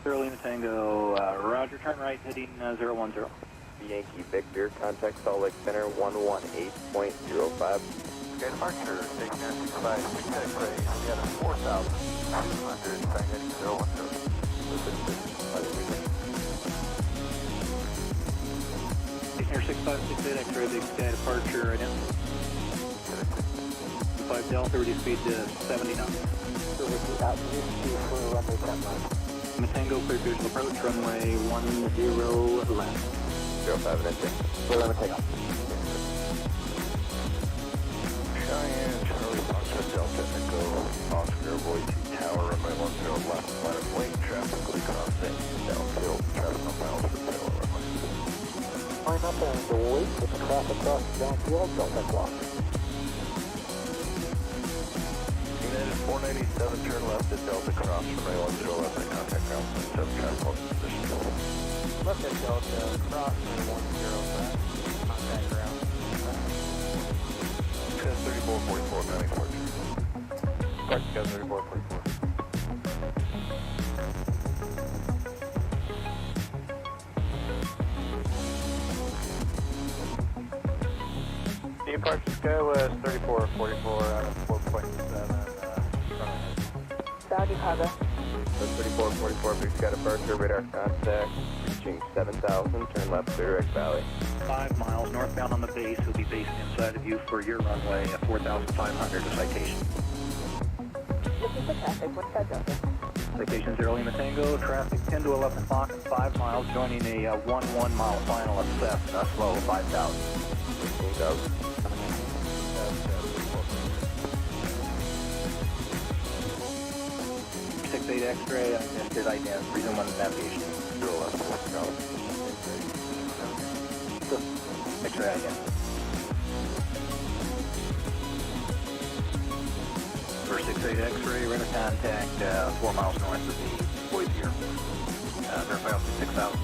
0 Lima Tango, roger, turn right, heading 010. Yankee Victor, contact Salt Lake Center 118.05. Okay, departure, taking air 65, 6 X-ray, we had a 4,200, sign heading 010. Taking air 6568 X-ray, big sky departure right now. 5 Delta, reduce speed to 70 knots. So repeat altitude for runway 10 left. Matango, clear visual approach, runway 10 left. 05 and entry. We're going to take off. Cheyenne, Charlie Foxtrot Delta Echo, Oscar, Boise Tower, runway 10 left, line of lane, traffically crossing, downfield, traffic on miles per tail runway. Line up and wait with the traffic cross downfield, Delta clock. United 497, turn left at Delta Cross, runway 10 left, and contact ground 7 traffic on position. Left at Delta, cross runway 10 left, contact ground. 3444, mounting fortune. Correct, 3444. Departure Skywest 3444 out of 4.7. Sound Chicago. 3444, big sky departure, radar contact, reaching 7,000, turn left, clear X Valley. 5 miles northbound on the base, will be based inside of you for your runway at 4,500, a citation. Looking for traffic, what's that Delta? Citation 0 Lima Tango, traffic 10 to 11 o'clock and 5 miles, joining a 1 mile final at Cessna, slow 5,000. 16,000. 68 X-ray, unidentified ident, reason 1 navigation. 0 left, X-ray ident. For 68 X-ray, radar contact 4 miles north of the Boise here. Verify up to 6,000.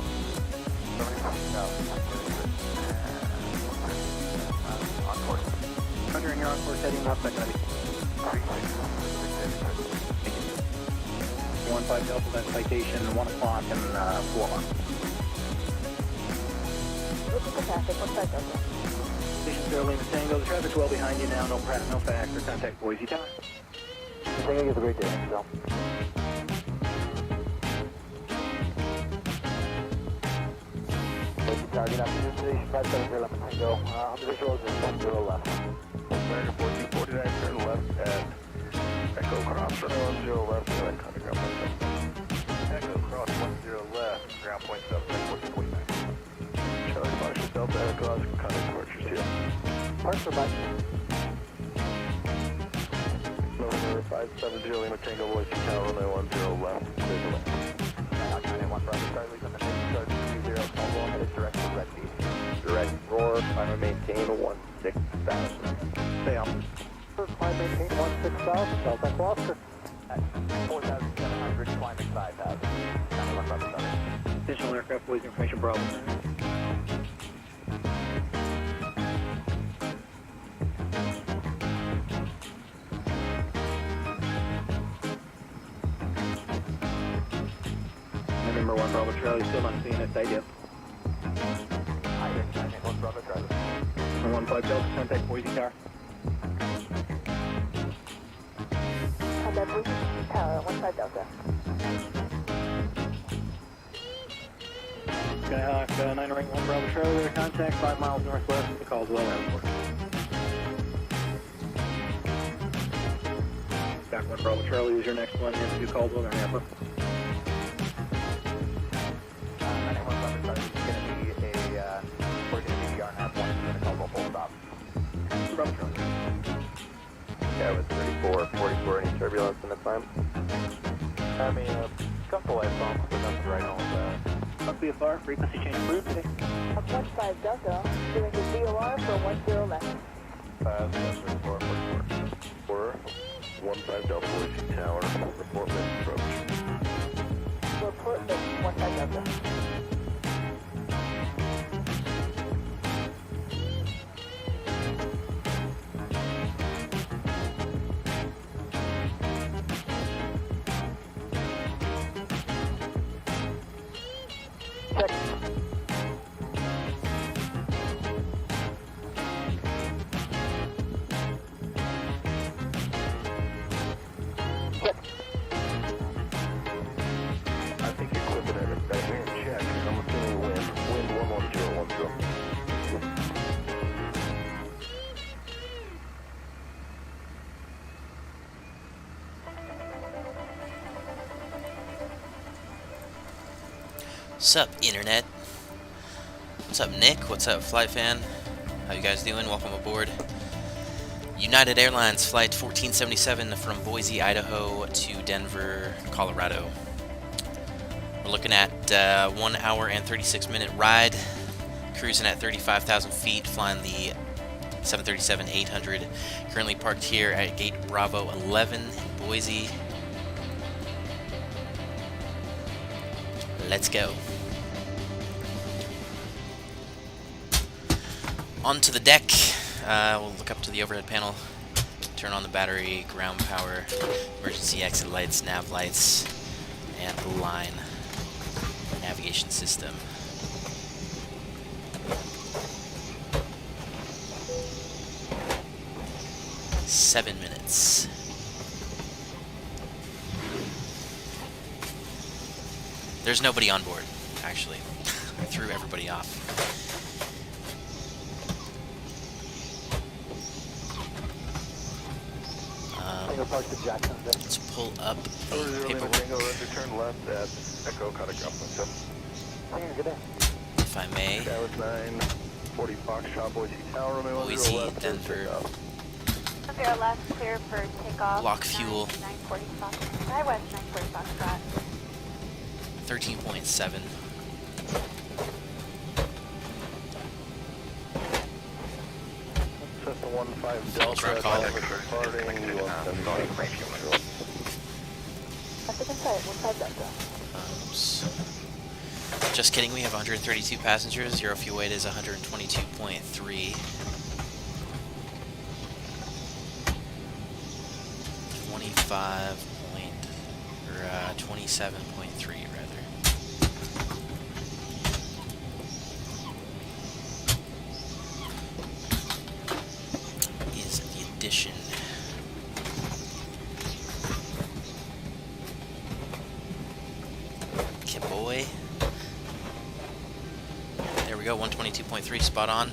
75,000. On course. Roger, and you're on course heading up, that's going to be 15 Delta, that citation, 1 o'clock and 4 miles. Looking for traffic, what's that Delta? Station 0 Lima Tango, the traffic's well behind you now, no factor, contact Boise Tower. Tango, you have a great day, so. Boise Tower, get out to station 570 Lima Tango, on the visuals is 10 left. America 1449, turn left at Echo Cross, runway 10 left, and then contact ground point 7. Echo Cross 10 left, ground point 7, 1449. Charlie Foxtrot Delta Echo Oscar, contact departures here. Parks or bike? November 570 Lima Tango, Boise Tower, runway 10 left, clear the lane. 981 Bravo Charlie, from the next start 20, Caldwell, headed direct to Red Beach. Direct ROARR, final maintain 16,000. Stay on. Climb maintain 16,000, Delta Cluster. At 4,700, climbing 5,000. 91 Bravo Charlie. Additional aircraft, Boise information, Bravo. November 1 Bravo Charlie, still not seeing it, idea. Hi there, 981 Bravo Charlie. 15 Delta, contact Boise Tower. Contact Boise Tower, 15 Delta. Skyhawk 981 Bravo Charlie, radar contact 5 miles northwest of the Caldwell Airport. Back 1 Bravo Charlie is your next one into Caldwell Airport. 981 Bravo Charlie, it's going to be we're going to be the RNAV 1, it's going to Caldwell full stop. Bravo Charlie. Yeah, with 3444, any turbulence in the climb? I mean, a couple light bumps, but nothing right on that. Must be a far frequency change approved today. Up 15 Delta, doing the VOR for 10 left. 57444. 15 Delta Boise Tower, report with approach. Report with 15 Delta. What's up, Internet? What's up, Nick? What's up, Flight Fan? How you guys doing? Welcome aboard. United Airlines Flight 1477 from Boise, Idaho to Denver, Colorado. We're looking at 1 hour and 36-minute ride, cruising at 35,000 feet, flying the 737-800. Currently parked here at Gate Bravo 11 in Boise. Let's go. Onto the deck. We'll look up to the overhead panel, turn on the battery, ground power, emergency exit lights, nav lights, and line navigation system. Seven minutes. There's nobody on board, actually. I threw everybody off. Let's pull up the paperwork. Turn left at Echo Cardigan. If I may. Dallas 940 Foxtrot, Boise Tower, Boise, Denver. 0 left, clear for takeoff. Block fuel. 940 Foxtrot. Sky West 940 Foxtrot. 13.7. Ultra call. Just kidding, we have 132 passengers. Zero fuel weight is 122.3. 27.3 rather. Is the addition. KBOI. There we go, 122.3, spot on.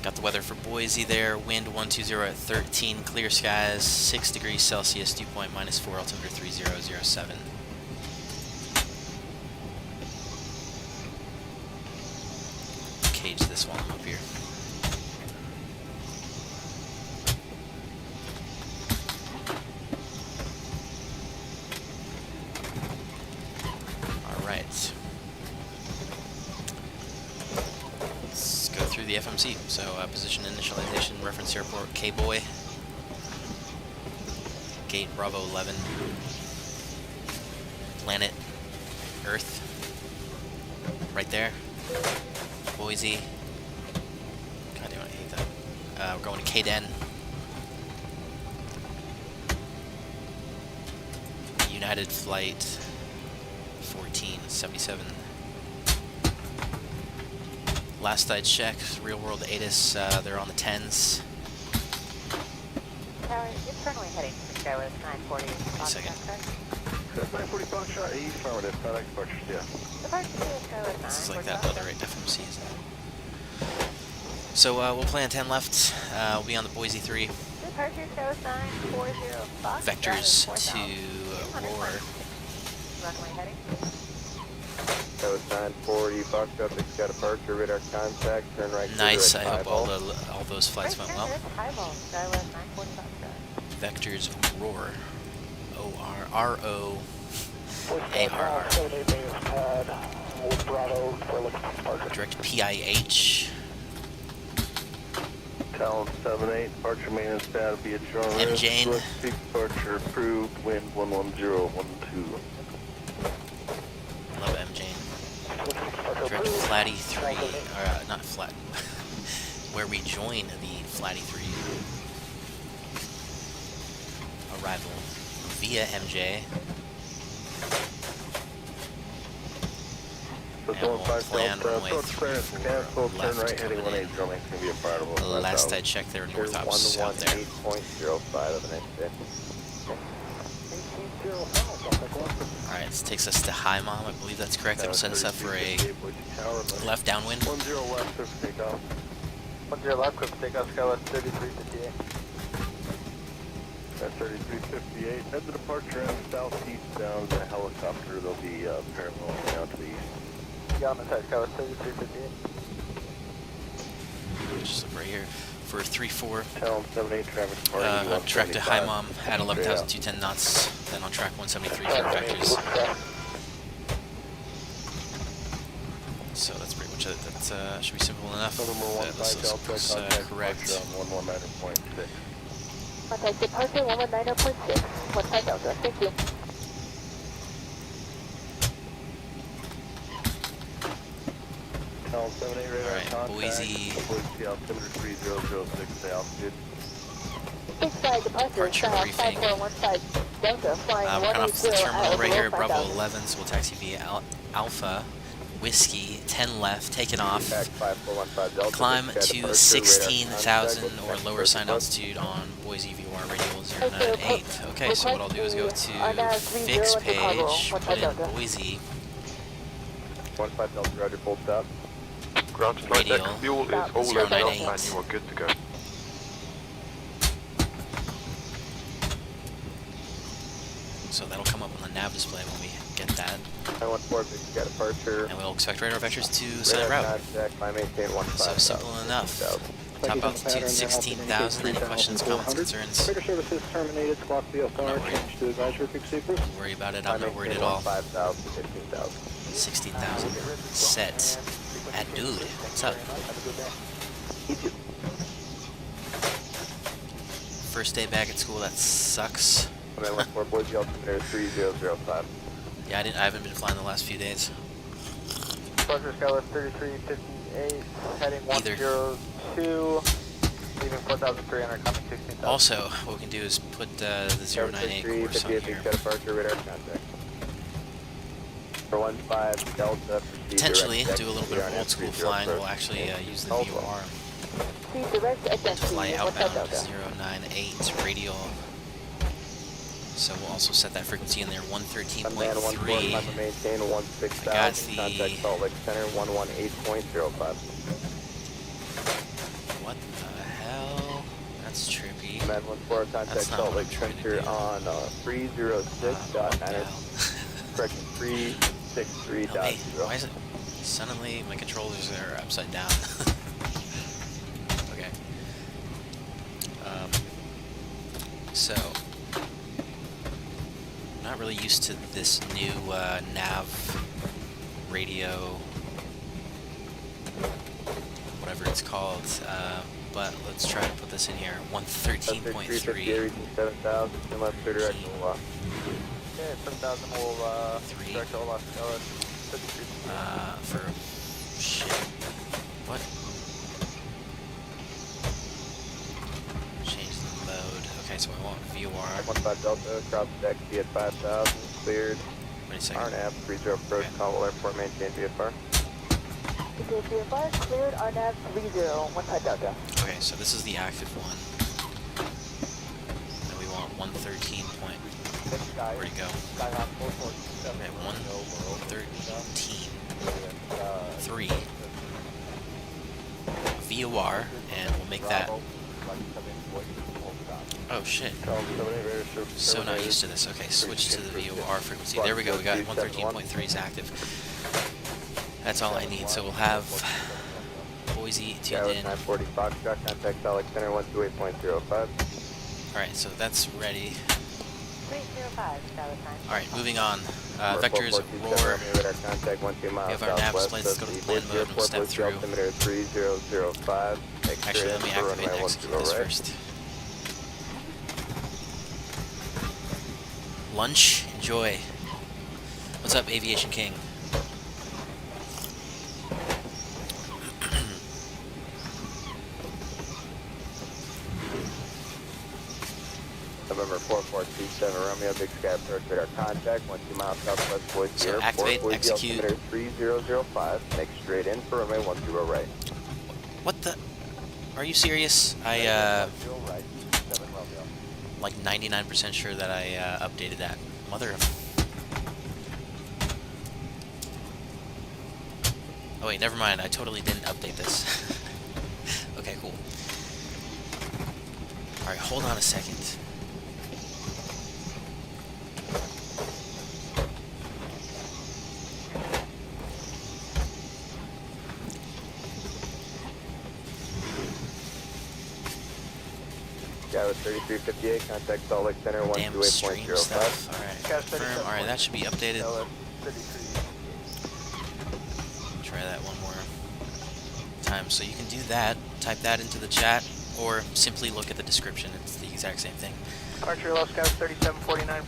Got the weather for Boise there. Wind 120 at 13. Clear skies. 6 degrees Celsius. Dew point -4. Altimeter 3007. Cage this while I'm up here. All right. Through the FMC. So position initialization, reference airport, KBOI, Gate Bravo 11, planet Earth, right there, Boise. God damn, I hate that. We're going to KDEN, United Flight 1477. Last I checked, real world ATIS, they're on the 10s. Tower, you're currently heading to Sky West 940 Foxtrot, second. correct? 940 Foxtrot, affirmative, FedEx departure, yeah. Departure to Sky West 940 This is like that Foxtrot. other FMC, isn't it? So we'll play on 10 left. We'll be on the Boise 3. Departure Sky West 940 Foxtrot. Vectors to 4,200 ROARR. Runway heading. That was 940 Foxtrot, fixed got departure, radar contact, turn right. Nice. I clear at hope all 5-0. all those flights went well. Highball, Sky West 940 Foxtrot. Vectors ROARR. O-R-R-O. A-R-R. Direct PIH. Talon 78, departure maintenance data be adjourned. MJANE. Departure approved, wind 11012. Love MJANE. Direct Flatty 3. Not Flat. Where we join the Flatty 3. Arrival via MJ. And we'll plan runway 34 left coming in. Last I checked, there were north ops out there. 118.05 of the next day. Alright, this takes us to High Mom, I believe that's correct. That'll send us up for a left downwind. 10 left, clear for takeoff. 10 left, quick takeoff, Skywest 3358. At 3358, head the departure end southeast down the helicopter. They'll be parallel down to the east. Yeah, I'm inside Skywest 3358. Just look right here for 3-4. Town 78 traffic party. On track to High Mom at 11,210 knots, then on track 173 for vectors. So that's pretty much it. That should be simple enough. This looks correct. 119.6. Contact departure 119.6. 15 Delta. Thank you. Town 78 radar Alright, contact. Boise. Boise altimeter 3006 altitude. 65 departure. Departure briefing. 5415 Delta. Flying We're coming off the 180 terminal right here, Bravo 5000. 11, so we'll taxi via Alpha, Whiskey, 10 left, taking off. Contact 5415 Delta. Climb Big Sky to departure, 16,000 radar or contact, lower first sign approach. altitude on Boise VOR radio 098. Okay, so what I'll do is go to fix page, put in Boise, 15 Delta, roger, full stop. Ground flight deck radial, fuel is all 098. loaded up and you are good to go. So that'll come up on the nav display when we get that. 914, Big Sky departure. And we'll expect radar vectors to sign Radar route. contact, climb maintain 15. So simple enough. Top altitude 16,000. Any questions, comments, concerns? Freighter services terminated. Squawk VFR. worried. Change to advisory frequency. Don't worry about it. I'm not worried at all. 5,000, 15,000. 16,000 set. Dude, what's up? First day back at school, that sucks. 914, Boise altimeter 3005. Yeah, I haven't been flying the last few days. Departure Skywest 3358, heading Either. 102, leaving 4,300, coming 16,000. Also, what we can do is put the 098 course on 58, here. Big Sky departure, radar contact. For 15 Delta, proceed Potentially direct do a little bit of deck, old school flying. We'll actually use the Alpha. VOR Please direct to attention fly 15 outbound Delta. 098 radial. So we'll also set that frequency in there, Unman 14, 113.3. climb and maintain 16,000. I got the- Contact Salt Lake Center 118.05. What the hell? That's trippy. Unman 14, contact That's not Salt what Lake I'm trying to Center do. on What the 306.9. hell? Correction, 363.0. Hey, why is it suddenly my controllers are upside down? Okay. So I'm not really used to this new nav radio, whatever it's called, but let's try to put this in here. 113.3 reaching 7,000, turn left to direct Ola. Okay, 7,000 will Three. direct to Ola Skywest 3358. for shit. What? Change the mode. Okay, so I want VOR. 15 Delta, cross deck, be at 5,000, cleared. Wait a second. RNAV, 30 approach, Okay. Caldwell Airport, maintain VFR. VFR cleared RNAV 30 15 Delta. Okay, so this is the active one. And we want 113 point. Where'd it go? Okay, 113.3 VOR, and we'll make that. Oh shit. So not used to this. Okay, switch to the VOR frequency. There we go. We got 113.3 is active. That's all I need. So we'll have Boise tuned Skywest in. 940 Foxtrot, contact Salt Lake Center 128.05. Alright, so that's ready. 305, Skywest 9. Alright, moving on. Vectors, ROAR. Radar contact 12 We miles have our nav southwest displays. Let's go to of the the plan Boise mode and we'll Airport, step Boise through. altimeter 3005. Actually, let me activate and execute this first. Lunch, enjoy. What's up, Aviation King? November 4427 Romeo, Big Sky approach radar contact 12 miles southwest Boise So Airport. activate, Boise execute. altimeter 3005. Make straight in for runway 10 right. What the? Are you serious? I, Right, 7 Romeo. like 99% sure that I, updated that. Mother of... Oh wait, never mind. I totally didn't update this. Okay, cool. Alright, hold on a second. Guy with 3358, contact Salt Lake Center Damn stream 128.05. stuff. Alright, confirm. Alright, that should be updated. Try that one more time. So you can do that, type that into the chat, or simply look at the description. It's the exact same thing. Archer Low Scout 3749.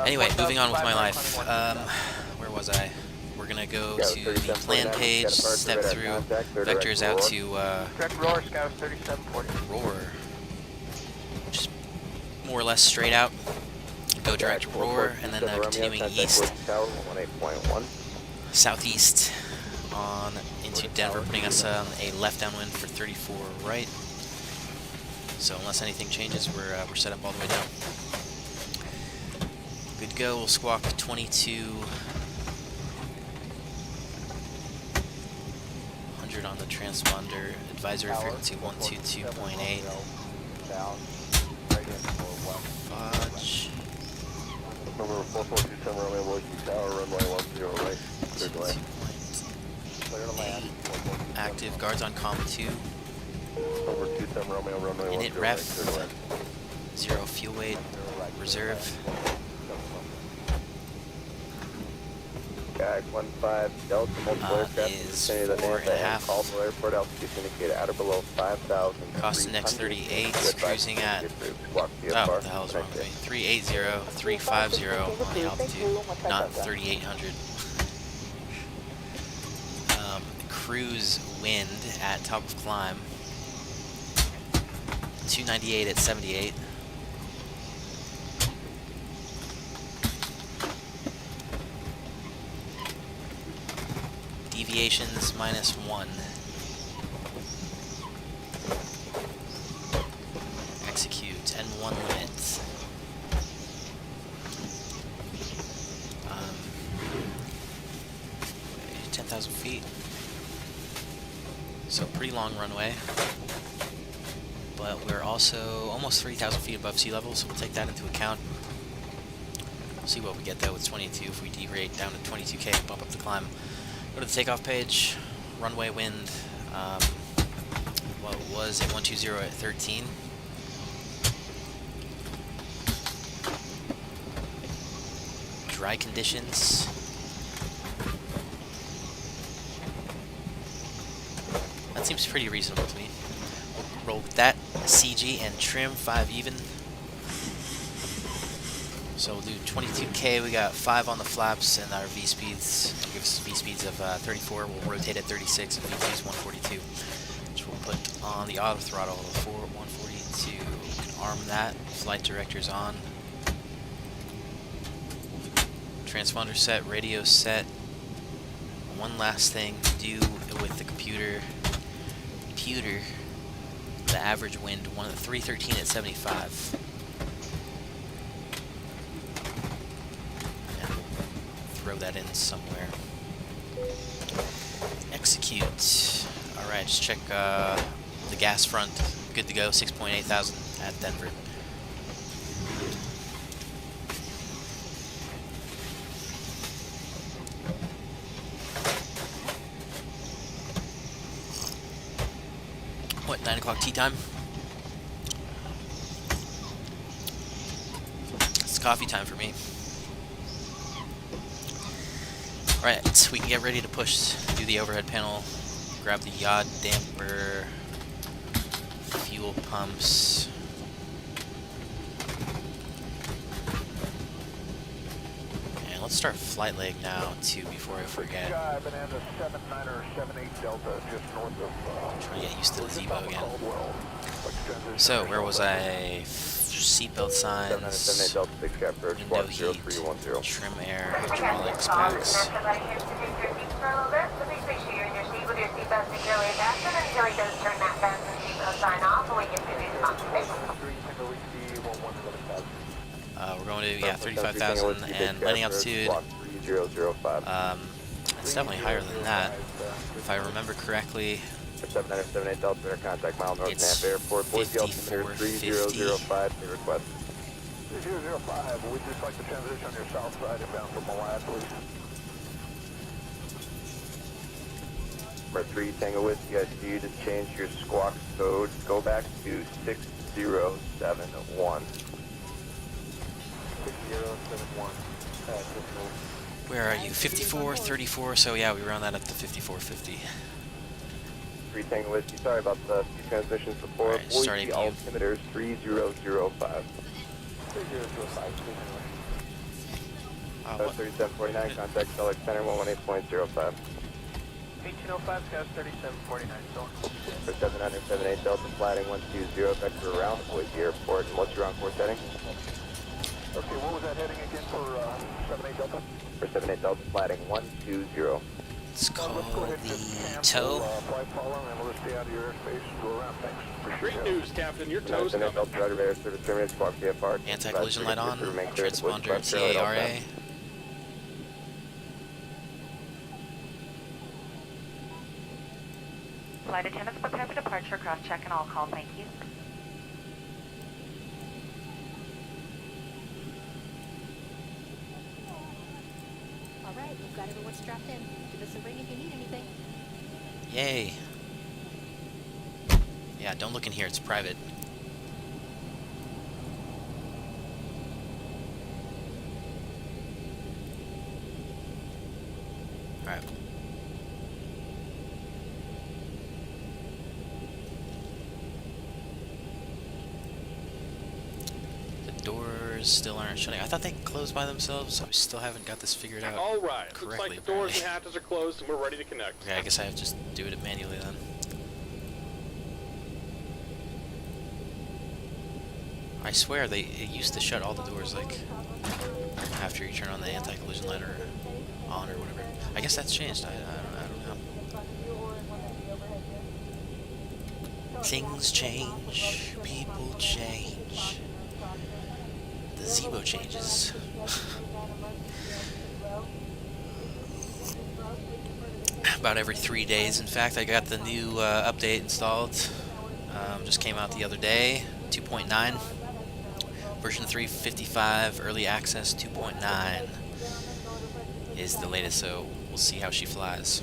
Anyway, moving on with my life. Where was I? We're gonna go to the plan page, step through, vectors out to Direct ROARR Scout 3740. ROARR. Just more or less straight out. Go direct ROARR, and then continuing east, southeast on into Denver, putting us on a left downwind for 34 right. So unless anything changes, we're set up all the way down. Good to go. We'll squawk 2200 on the transponder. Advisory frequency 122.8. Fudge. Number 4427 Romeo Boise Tower, runway 10 right. Clear to land. 2.8. Active. Guards on comm 2. Number 27 Romeo, runway 10 Init right. ref. Clear to land. 0 fuel weight. Reserve. Guy 15 Delta, multiple aircraft in the Is vicinity of the 4.5. Nanta and Caldwell Airport, altitude indicated at or below 5,000. Cost index 38, cruising at, oh, what the hell is wrong with me? 380, 350 on the altitude, not 3,800. Cruise wind at top of climb, 298 at 78. Deviations -1. Execute N1 limits. 10,000 feet. So pretty long runway. But we're also almost 3,000 feet above sea level, so we'll take that into account. We'll see what we get though with 22. If we derate down to 22K, bump up the climb. Go to the takeoff page, runway wind, what was it, 120 at 13. Dry conditions. That seems pretty reasonable to me. We'll roll with that, CG and trim, 5 even. So we'll do 22K, we got 5 on the flaps, and our V-speeds, give us V-speeds of 34, we'll rotate at 36, and V2 is 142, which we'll put on the auto throttle, 142, we can arm that, flight director's on. Transponder set, radio set. One last thing to do with the computer, the average wind, 313 at 75. Throw that in somewhere. Execute. Alright, just check the gas front. Good to go, 6.8 thousand at Denver. What, 9 o'clock tea time? It's coffee time for me. Alright, we can get ready to push, do the overhead panel, grab the yaw damper, fuel pumps. And let's start flight leg now, too, before I forget. Banana 79er 78 Delta, just north of. Trying to get used to the Zibo again. So, where was I? Seatbelt signs, window heat, trim air, hydraulics, packs. We're going to, 35,000 and landing altitude. It's definitely higher than that. If I remember correctly, For 7978 Delta, radar contact mile north It's Nampa Airport. Boise altimeter 3005 to request. 3005, we'd just like to transition on your south side inbound from Malad, please. For 3 Tango Whiskey, I see you just change your squawk code. Go back to 6071. 6071. Where are you? 54, 34. So yeah, we round that up to 5450. 3 Tango Whiskey, sorry about the transmissions before. Alright, starting Boise view. altimeter 3005. 3005, What? 3749, contact Select Center 118.05. 1805, Scouts 3749, zone. For 7978 Delta, flatting 120, vector around Boise Airport. And what's your encore setting? Okay, what was that heading again for 78 Delta? For 78 Delta, flatting 120. Let's call Let's go ahead and the just cancel, tow. flight follow, and we'll just stay out of your airspace and go around. Thanks. Great news, Captain. Your tow's 79 coming. Delta, radar radar service terminated, squawk VFR. Anti-collision light on. Remain clear to Boise, Transponder left airlight CARA. outbound. Flight attendants prepare for departure, cross-check and all call, thank you. Alright, we've got everyone strapped in. Give us a ring if you need anything. Yay. Yeah, don't look in here, it's private. Alright. The doors still aren't shutting. I thought they closed by themselves, so I still haven't got this figured out. All right. Looks correctly, like the doors apparently. and hatches are closed, and we're ready to connect. Okay, I guess I have to just do it manually then. I swear it used to shut all the doors like after you turn on the anti-collision light or on or whatever. I guess that's changed. I don't know. Things change, people change. The Zibo changes. About every 3 days, in fact. I got the new update installed. Just came out the other day, 2.9. Version 3.55, early access 2.9 is the latest, so we'll see how she flies.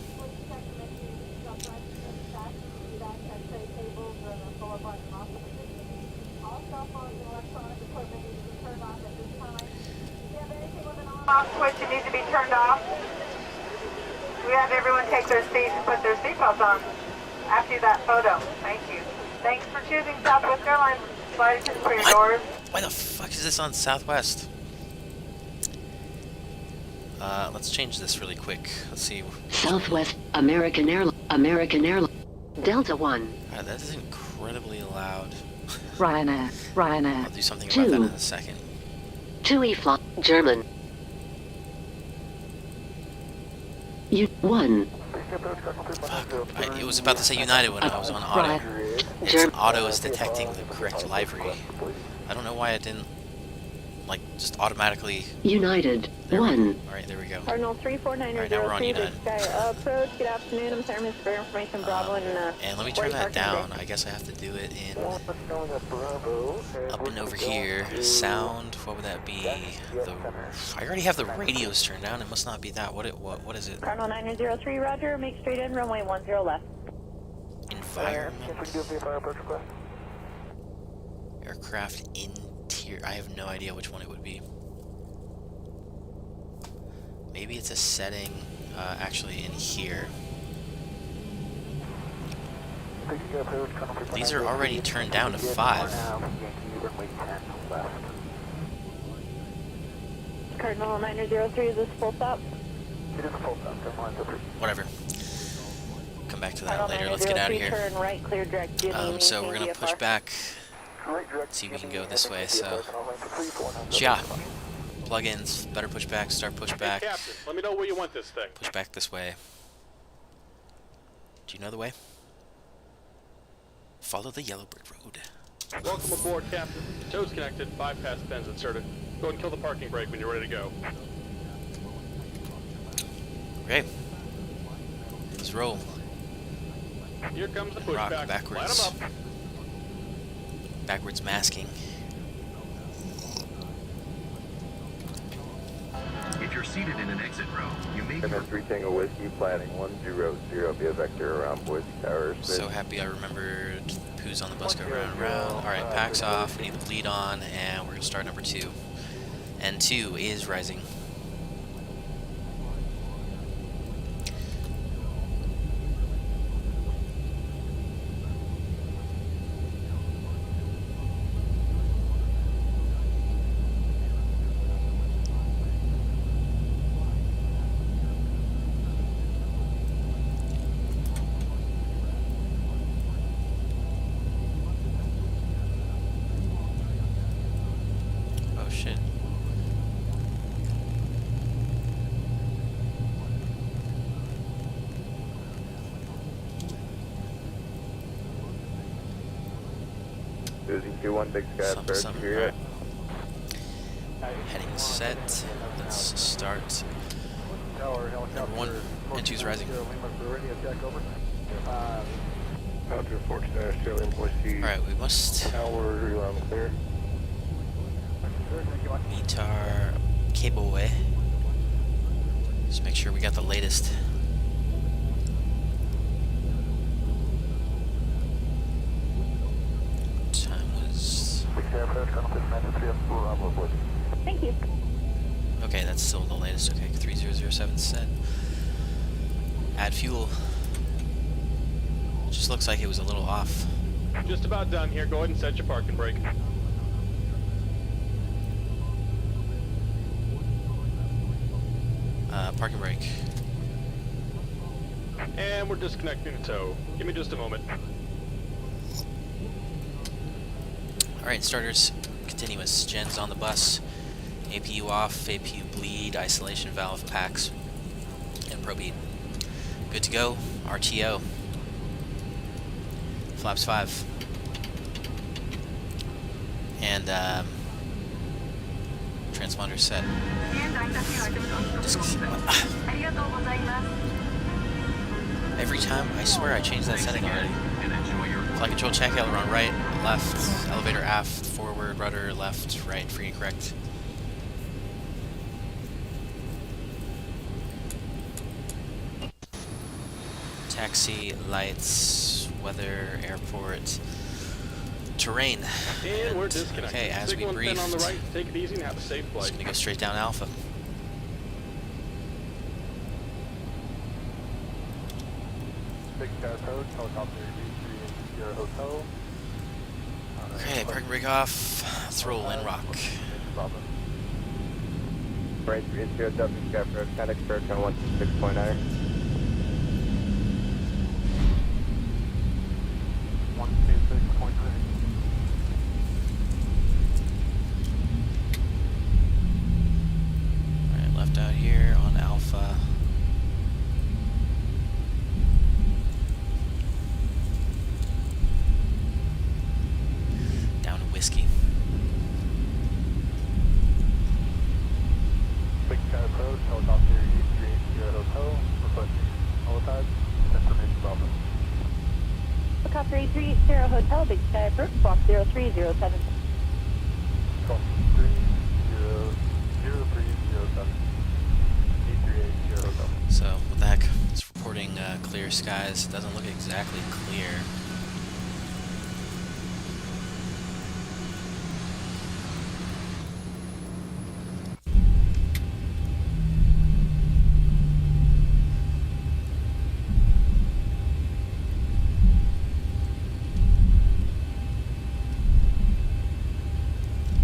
Switch needs to be turned off. We have everyone take their seats and put their seatbelts on after that photo. Thank you. Thanks for choosing Southwest Airlines. Flight attendants for your doors. Why the fuck is this on Southwest? Let's change this really quick. Let's see. Southwest American Airlines. Delta 1. That is incredibly loud. Ryanair. I'll do something about that in a second. 2E flight. German. U1. Fuck. It was about to say United when I was on auto. Auto is detecting the correct livery. I don't know why it didn't, like, just automatically... United. There 1. Alright, there we go. Cardinal 349 Alright, now we're on United. Sky approach. Good afternoon. I'm sorry, Mr. Information Bravo And let me turn that down. I guess I have to do it in... Up and over here. Sound, what would that be? I already have the radios turned down. It must not be that. What is it? Cardinal 903, roger. Make straight in, runway 10 left. Environment. Aircraft interior. I have no idea which one it would be. Maybe it's a setting actually in here. These are already turned down to 5. Cardinal 903, is this full stop? It is full stop. Whatever. Come back to that later. Let's get out of here. Turn right, clear direct. So we're gonna push back. See if we can go this way. So yeah, plugins, better push back, start push back. Hey, Captain, let me know where you want this thing. Push back this way. Do you know the way? Follow the Yellowbird Road. Welcome aboard, Captain. Tow's connected. Bypass pins inserted. Go ahead and kill the parking brake when you're ready to go. Okay. Let's roll. Here comes the Rock pushback. backwards. Line 'em up. Backwards masking. If you're seated in an exit row, you may be... MS3 Tango Whiskey, planning 100 via vector around Boise Towers. So happy I remembered Poos on the bus go round and round. Alright, packs off, we need the bleed on, and we're going to start number 2. And 2 is rising. Oh shit. Susie 2-1, Big Sky, Something, bird something. here. Alright. Heading set. Let's start. Number 1 and 2's rising. Roger, 14 in Boise. Alright, we must Tower, you're on the clear. meet our KBOI. Just make sure we got the latest. Time was... Thank you. Okay, that's still the latest. Okay, 3007 set. Add fuel. Just looks like it was a little off. Just about done here. Go ahead and set your parking brake. Parking brake. And we're disconnecting the tow. Give me just a moment. Alright, starters. Continuous. Gens on the bus. APU off. APU bleed. Isolation valve packs. And probeat. Good to go. RTO. Flaps 5. And transponder set. Every time, I swear I changed that setting already. Flight control check, aileron right, left, elevator aft, forward, rudder, left, right, free and correct. Taxi, lights, weather, airport, terrain. And we're disconnected. Okay, as we Signal and briefed, pin on the right. Take it easy and have a safe flight. just gonna go straight down Alpha. Big Sky approach, helicopter V3 hotel. Okay, parking brake off. Let's roll in rock. Right, 30 Big Sky approach, contact approach on 16.9. 126.9. Alright, left out here on Alpha. Down to Whiskey. Big Sky approach, helicopter V3 hotel, requesting helipads, information problem. Helicopter 830 Hotel, Big Sky approach, block 0307. Call 30307. 838 hotel. So, what the heck? It's reporting clear skies. It doesn't look exactly clear.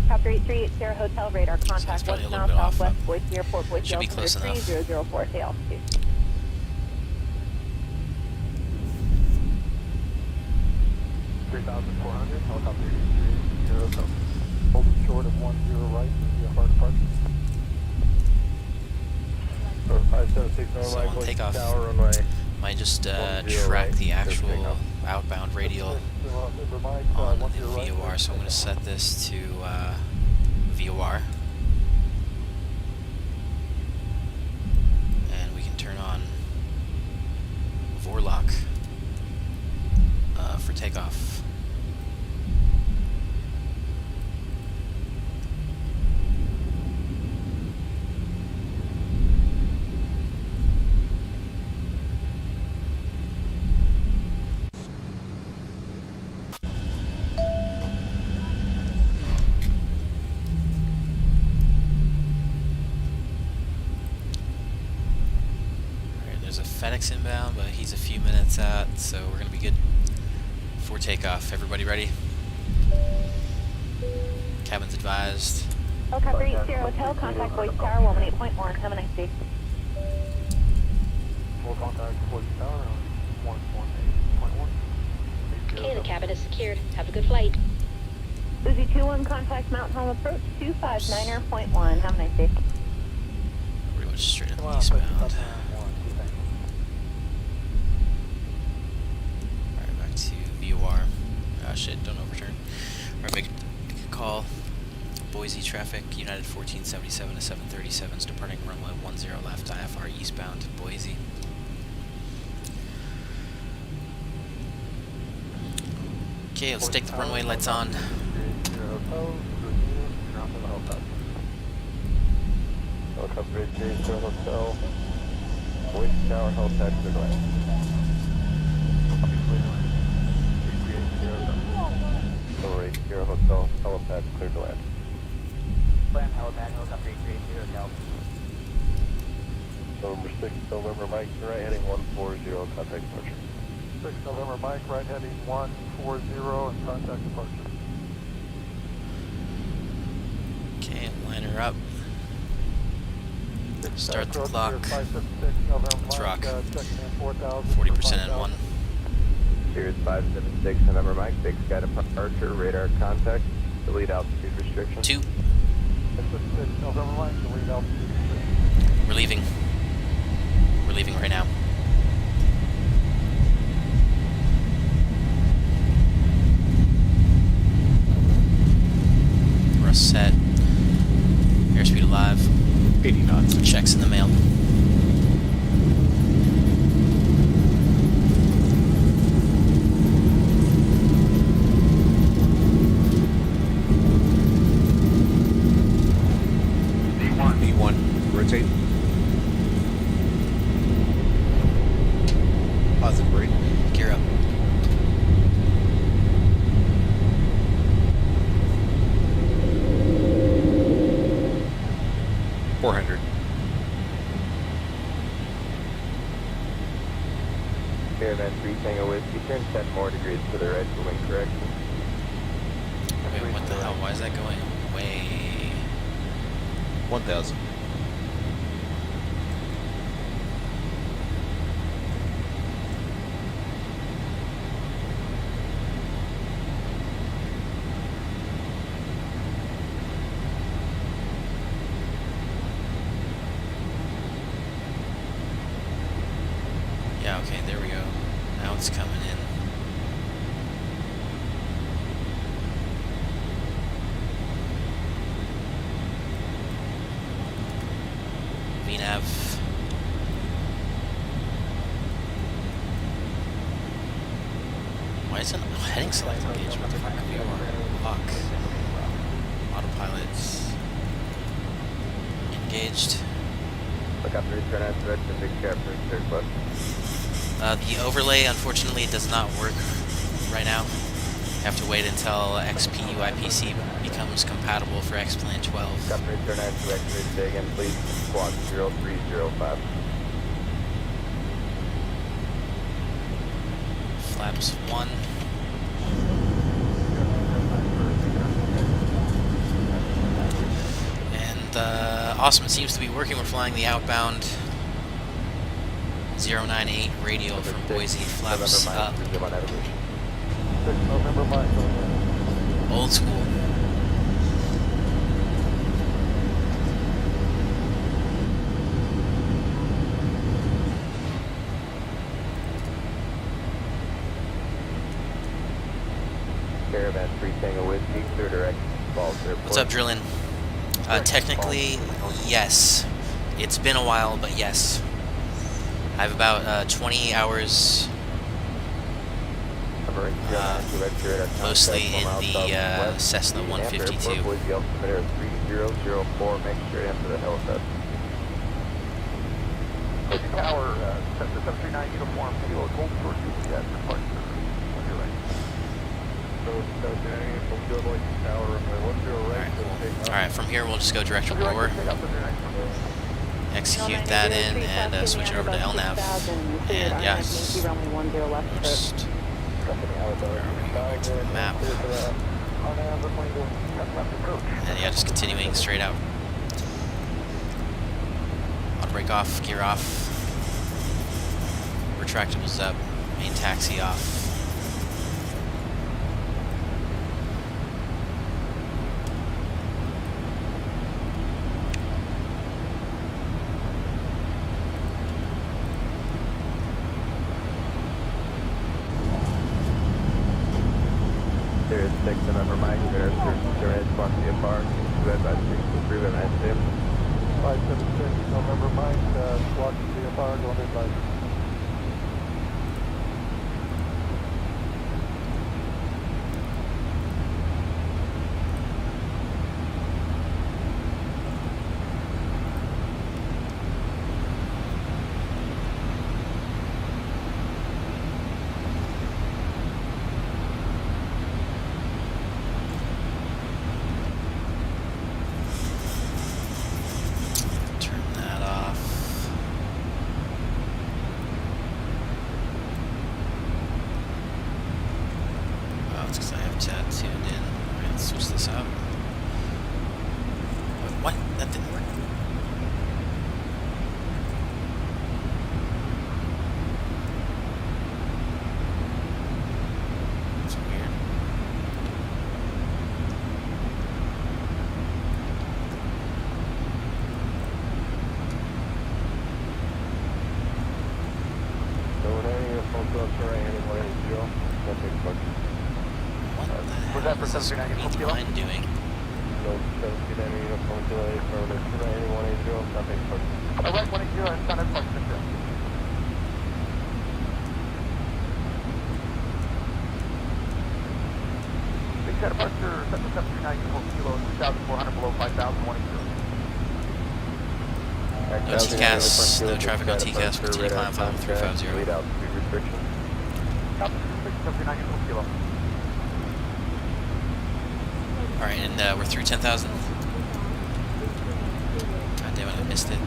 Helicopter 8380 Hotel, radar that's contact probably a 1 little south bit off, southwest Boise Airport, Boise should be close enough. 3004, stay altitude. Helicopter 830, hold short of 10 right, via hard departure. 5760 So right, on Boise takeoff, Tower, runway. might just 10 track right, the good actual takeoff. outbound radial on the VOR. So I'm going to set this to VOR. And we can turn on Vorlock. for takeoff. There's a FedEx inbound, but he's a few minutes out, so we're going to be good for takeoff. Everybody ready? Cabin's advised. Helicopter 80 Hotel, contact Boise Tower, 118.1. Have a nice day. Full contact Boise Tower on 118.1. Okay, the cabin is secured. Have a good flight. Boise 21, contact Mountain Home Approach 259.1. Have a nice day. Pretty much straight in the eastbound. Alright, back to VOR. Ah, shit, don't overturn. Alright, make a call. Boise traffic, United 1477 to 737s departing runway 10 left, IFR eastbound to Boise. Okay, let's take the runway lights on. Helicopter 80 Hotel, Boise Tower, helipad clear to land. Tower 80 Hotel, helipad clear to land. Plan helipad, helicopter 830 Hotel. November 6, November Mike, right heading 140, contact departure. 6 November Mike, right heading 140 and contact departure. Okay, line her up. Start the clock. Let's rock. 40% in 1. Sirius 576, November Mike, big sky departure, radar contact, delete altitude restriction. 2. 6 November Mike, delete altitude restriction. We're leaving. We're leaving right now. We're set. Airspeed alive. 80 knots. Checks in the mail. V1, rotate. Positive brake. Gear up. Caravan 3 Tango Whiskey, turn 10 more degrees to the right for wind correction. Wait, what the hell? Why is that going way? 1,000. Yeah, okay, there we go. Now it's coming in. VNav. Why isn't heading select engaged? What the fuck? We are lock. Autopilot engaged. Look up, return out to big sky for third foot. The overlay, unfortunately, does not work right now. You have to wait until XPUIPC becomes compatible for X-Plan 12. Copy, return out to X-ray today again, please. Squawk 0305. Flaps 1. And awesome, it seems to be working. We're flying the outbound 098 radial from Boise. Flaps up. Old school. Caravan 3 Tango Whiskey, clear direct, Falls Airport. What's up, Drillin? Technically, yes. It's been a while, but yes. I have about 20 hours mostly in the Cessna 152. Boise altimeter 3004, make sure to enter the helipad. Boise Tower, Cessna 739 uniform, kilo, Gold Shore, at departure. On your right. So, 739 uniform, kilo, Boise Tower, 10 right. Alright, from here we'll just go direct ROARR. Execute that in and switch it over to LNAV. And yeah, just to the map. And yeah, just continuing straight out. Auto brake off, gear off. Retractables up, main taxi off. There is 6 and under Mike, there is 30 plus VFR, led by 63 by 96. 576, November Mike, squawk VFR, going in by. What? That didn't work. That's weird. So any phone calls for anywhere in zero, that takes part. What the hell is this green line doing? So 17 uniform delay for the 180, that takes part. Alright, 180 and standard part. Big set departure, 739 uniform kilo, 2,400 below 5,000, 180. No TCAS, no traffic on TCAS, continue climb 5350. Lead out speed restriction. Copy, 739 uniform kilo. Alright, and we're through 10,000. God damn it, I missed it.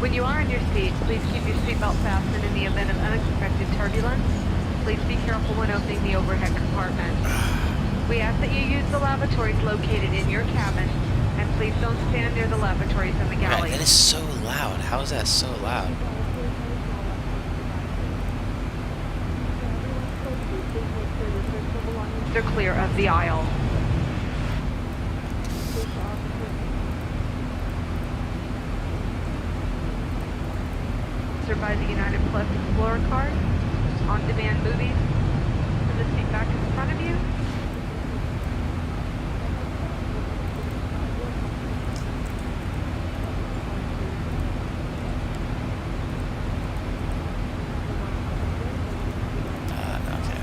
When you are in your seat, please keep your seatbelt fastened in the event of unexpected turbulence. Please be careful when opening the overhead compartment. We ask that you use the lavatories located in your cabin, and please don't stand near the lavatories in the galley. Right, that is so loud. How is that so loud? They're clear of the aisle. Sponsored by the United Plus Explorer card, on-demand movies, and the seat back in front of you. Okay.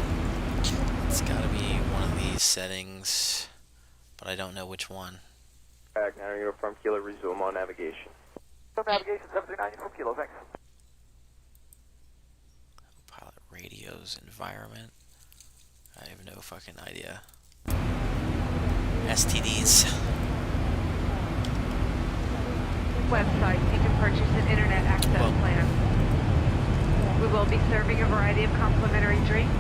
It's gotta be one of these settings, but I don't know which one. Back, now uniform kilo, resume on navigation. Navigation 739 uniform kilo, thanks. Pilot radios, environment. I have no fucking idea. STDs. Website, you can purchase an internet access plan. We will be serving a variety of complimentary drinks,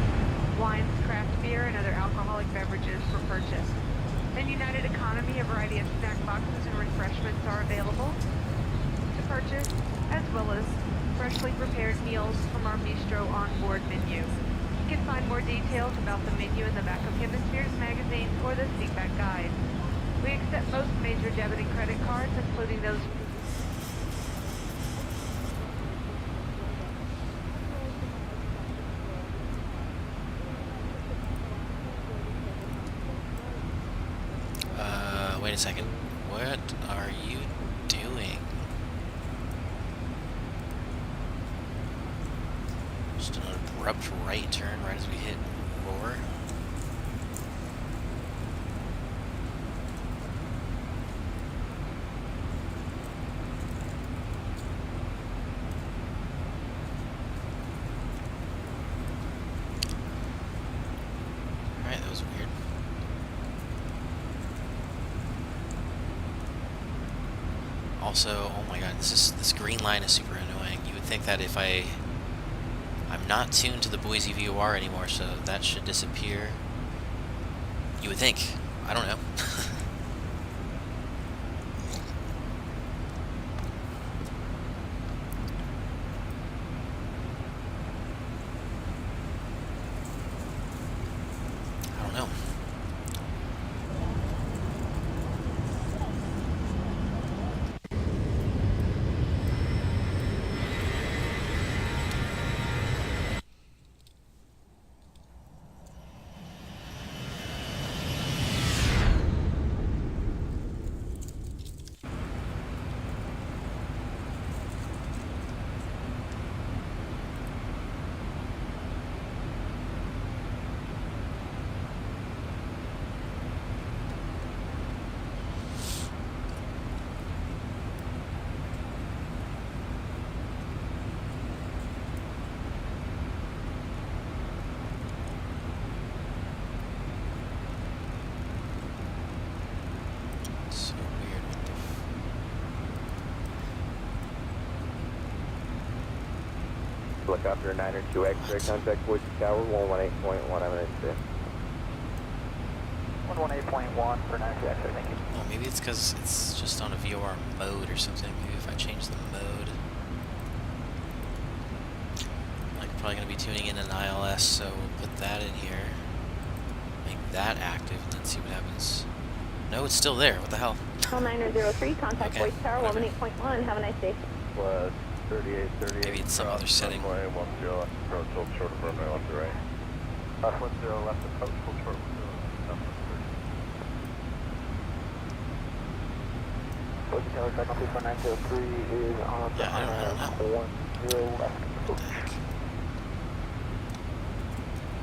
wines, craft beer, and other alcoholic beverages for purchase. In United Economy, a variety of snack boxes and refreshments are available to purchase, as well as freshly prepared meals from our Bistro onboard menu. You can find more details about the menu in the back of Hemispheres magazine or the seatback guide. We accept most major debit and credit cards, including those. Wait a second. What are you doing? Just abrupt right turn right as we hit ROARR. Alright, that was weird. Also, oh my god, this green line is super annoying. You would think that if I'm not tuned to the Boise VOR anymore, so that should disappear. You would think. I don't know. I don't know. So weird. Helicopter 902 X-ray, contact Boise Tower 118.1, I'm going to 118.1 for 92 X-ray, thank you. Oh, maybe it's because it's just on a VOR mode or something. Maybe if I change the mode. I'm probably going to be tuning in an ILS, so we'll put that in here. Make that active and then see what happens. No, it's still there. What the hell? Call 9003, contact Okay, Boise Tower whatever. 18.1. Have a nice day. Was 3838. Maybe it's some other setting. Runway 10 left approach, hold short of runway left to right. 10 left approach, hold short of Boise Tower, track on 24903 is on the Yeah, I don't know. 10 left approach.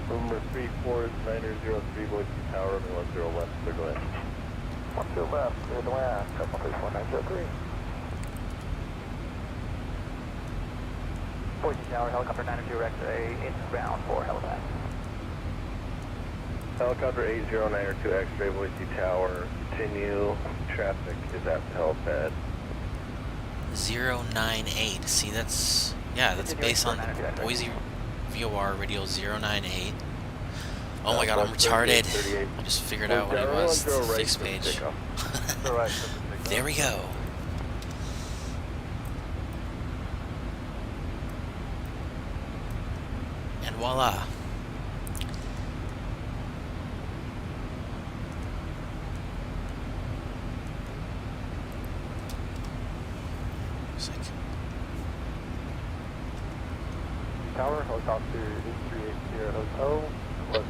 Number 349003, Boise Tower, 10 left, clear to land. 10 left, clear to land, track on 24903. Boise Tower, helicopter 902 X-ray, inbound for helipad. Helicopter 80902 X-ray, Boise Tower, continue, traffic is at the helipad. 098. See, that's... Yeah, that's based on the Boise VOR radial 098. Oh my god, I'm retarded. I just figured out what it was. It's the fixed page. There we go. And voila. Sick. Tower, helicopter 8380 Hotel, close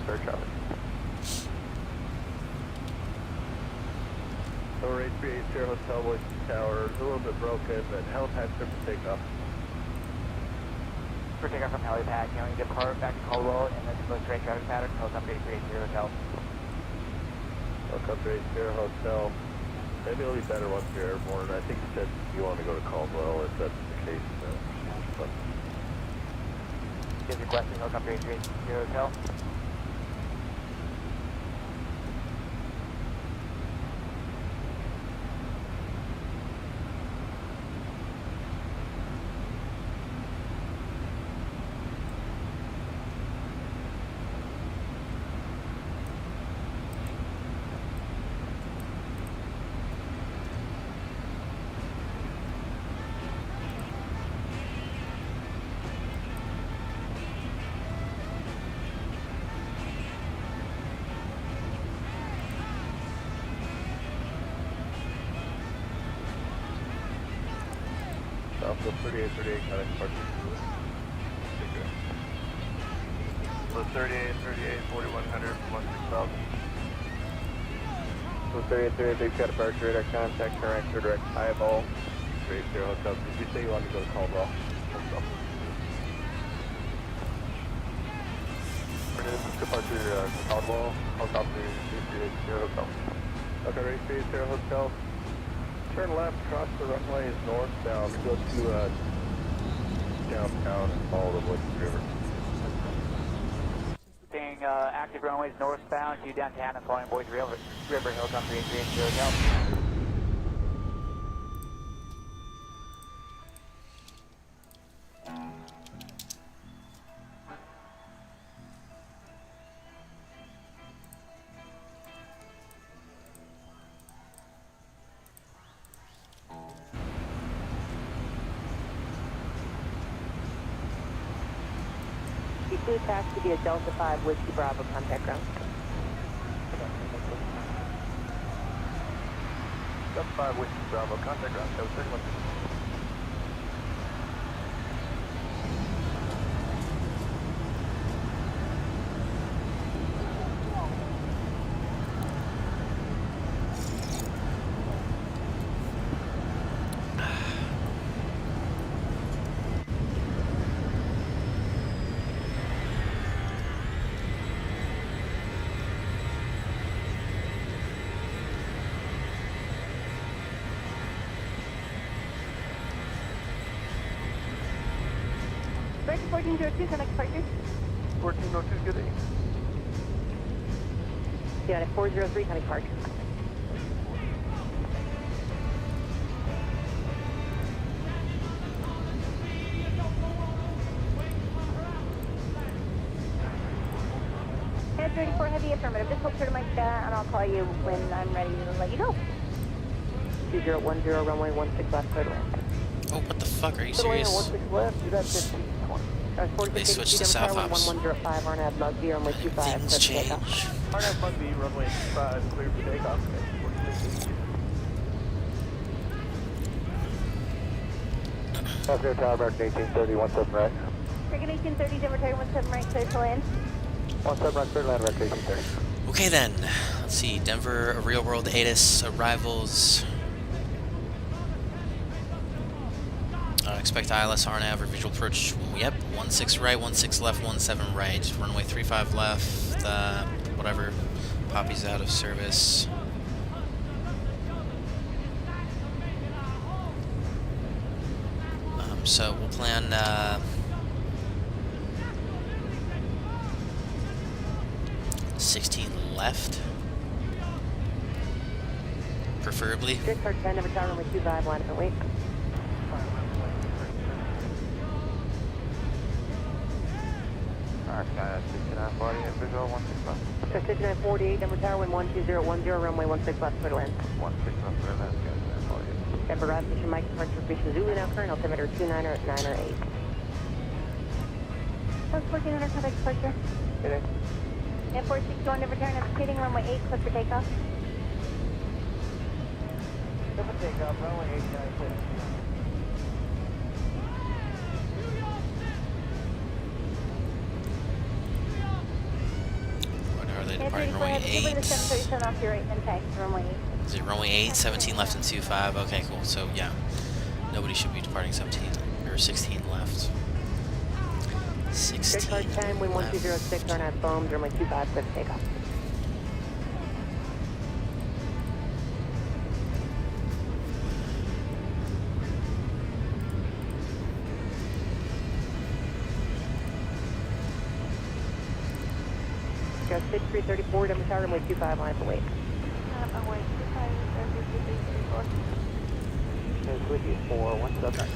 air traffic. Tower 8380 Hotel, Boise Tower, is a little bit broken, but helipad trip to take off. For takeoff from helipad, you depart back to Caldwell and then go straight traffic pattern, helicopter 8380 Hotel. Helicopter 80 Hotel. Maybe it'll be better once you're airborne. I think you said you want to go to Caldwell. If that's the case, but Is requesting helicopter 8380 Hotel. Southwest 3838, kind of departure. So 3838, 4100 from 16,000. So 3838, they've got departure radar contact, direct or direct eyeball. 380 Hotel. Did you say you wanted to go to Caldwell? departure Caldwell, helicopter 380 Hotel. Okay, ready, 380 Hotel. Turn left, cross the runways northbound, go to downtown and follow the Boise River. Being active runways northbound to downtown and following Boise River Hilltop 380 Hotel. Blue taxi via Delta 5 Whiskey Bravo, contact ground. Delta 5 Whiskey Bravo, contact ground, show 31. Break 1402, connect departure. 1402, good day. Yeah, 403, connect departure. Head 34 heavy affirmative. Just hold to my and I'll call you when I'm ready to let you go. 2010 runway 16 left, clear to land. Oh, what the fuck? Are you serious? 16 left, you got 15. They switched to South Ops. 1105, RNAV Bug B, runway 25. Things change. RNAV Bug B, runway 25, clear for takeoff. Passenger Tower, American 1830, 17 right. American 1830, Denver Tower, 17 right, clear to land. 17 right, clear to land, American 1830. Okay then, let's see. Denver, real world ATIS arrivals. Expect ILS RNAV or visual approach. Yep, 16 right, 16 left, 17 right. Runway 35 left. Whatever. Poppy's out of service. So we'll plan 16 left, preferably. 6 hard 10, Denver Tower, runway 25, line up and wait. Alright, 6940 and visual 16 left. 6948, Denver Tower, wind 12010, runway 16 left, clear to land. 16 left, clear to land, 6940. Denver Route Station Mike, departure Station Zulu now current, altimeter 298. Post 1400, contact departure. Good day. And 461, Denver Tower, navigating runway 8, clear for takeoff. Clear for takeoff, runway 896. Departing runway 8. Off your right, then taxi runway 8. Is it runway 8, 17 left and 25? Okay, cool. So, yeah. Nobody should be departing 17 or 16 left. 16 hard 10, wind 1206, RNAV foam, runway 25, clear for takeoff. Go 6334, Denver Tower, runway 25, line up and wait. Runway 25, 3334. There's with you for 17 right.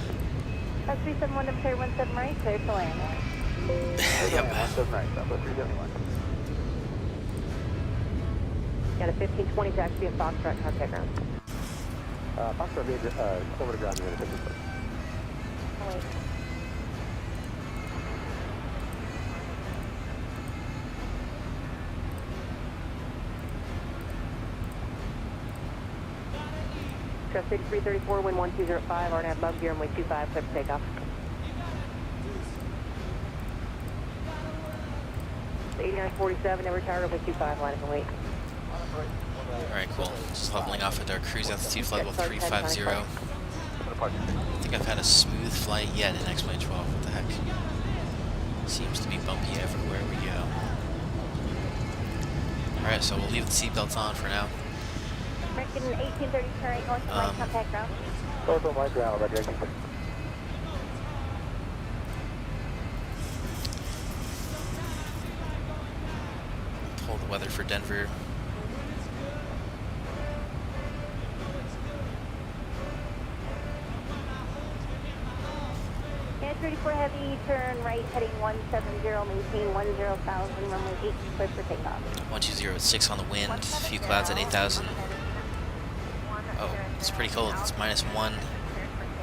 That's 371, Denver Tower, 17 right, clear to land. Yep. 17 right, Southwest 371. Got a 1520 taxi at Foxtrot, contact ground. Foxtrot, over to ground, you're going to take this place. Wait. Trust 8334, wind 1205, RNAV Bug, runway 25, clear for takeoff. 8947, Denver Tower, runway 25, line up and wait. Alright, cool. Just leveling off at our cruise altitude flight level 350. I think I've had a smooth flight yet in X-Plane 12. What the heck? Seems to be bumpy everywhere we go. Alright, so we'll leave the seatbelts on for now. American 1830 turn right north of line contact ground. North of light ground, Roger. Pull the weather for Denver. Yeah, 34 heavy, turn right, heading 170, maintain 10,000, runway 8, clear for takeoff. 1206 on the wind, a few clouds at 8,000. Oh, it's pretty cold. It's -1,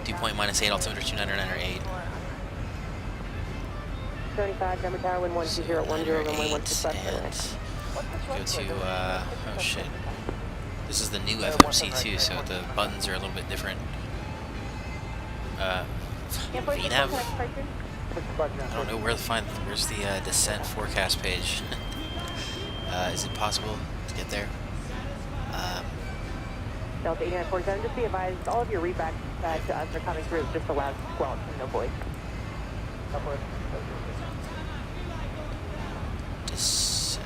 dew point -8, altimeter 299.8. 75, Denver Tower, wind 12010, runway 125. Go to, oh shit. This is the new FMC too, so the buttons are a little bit different. VNAV? I don't know where to find, where's the descent forecast page? Is it possible to get there? Delta 8947, just be advised, all of your readbacks to us are coming through, just the last squelch, no voice. Descent.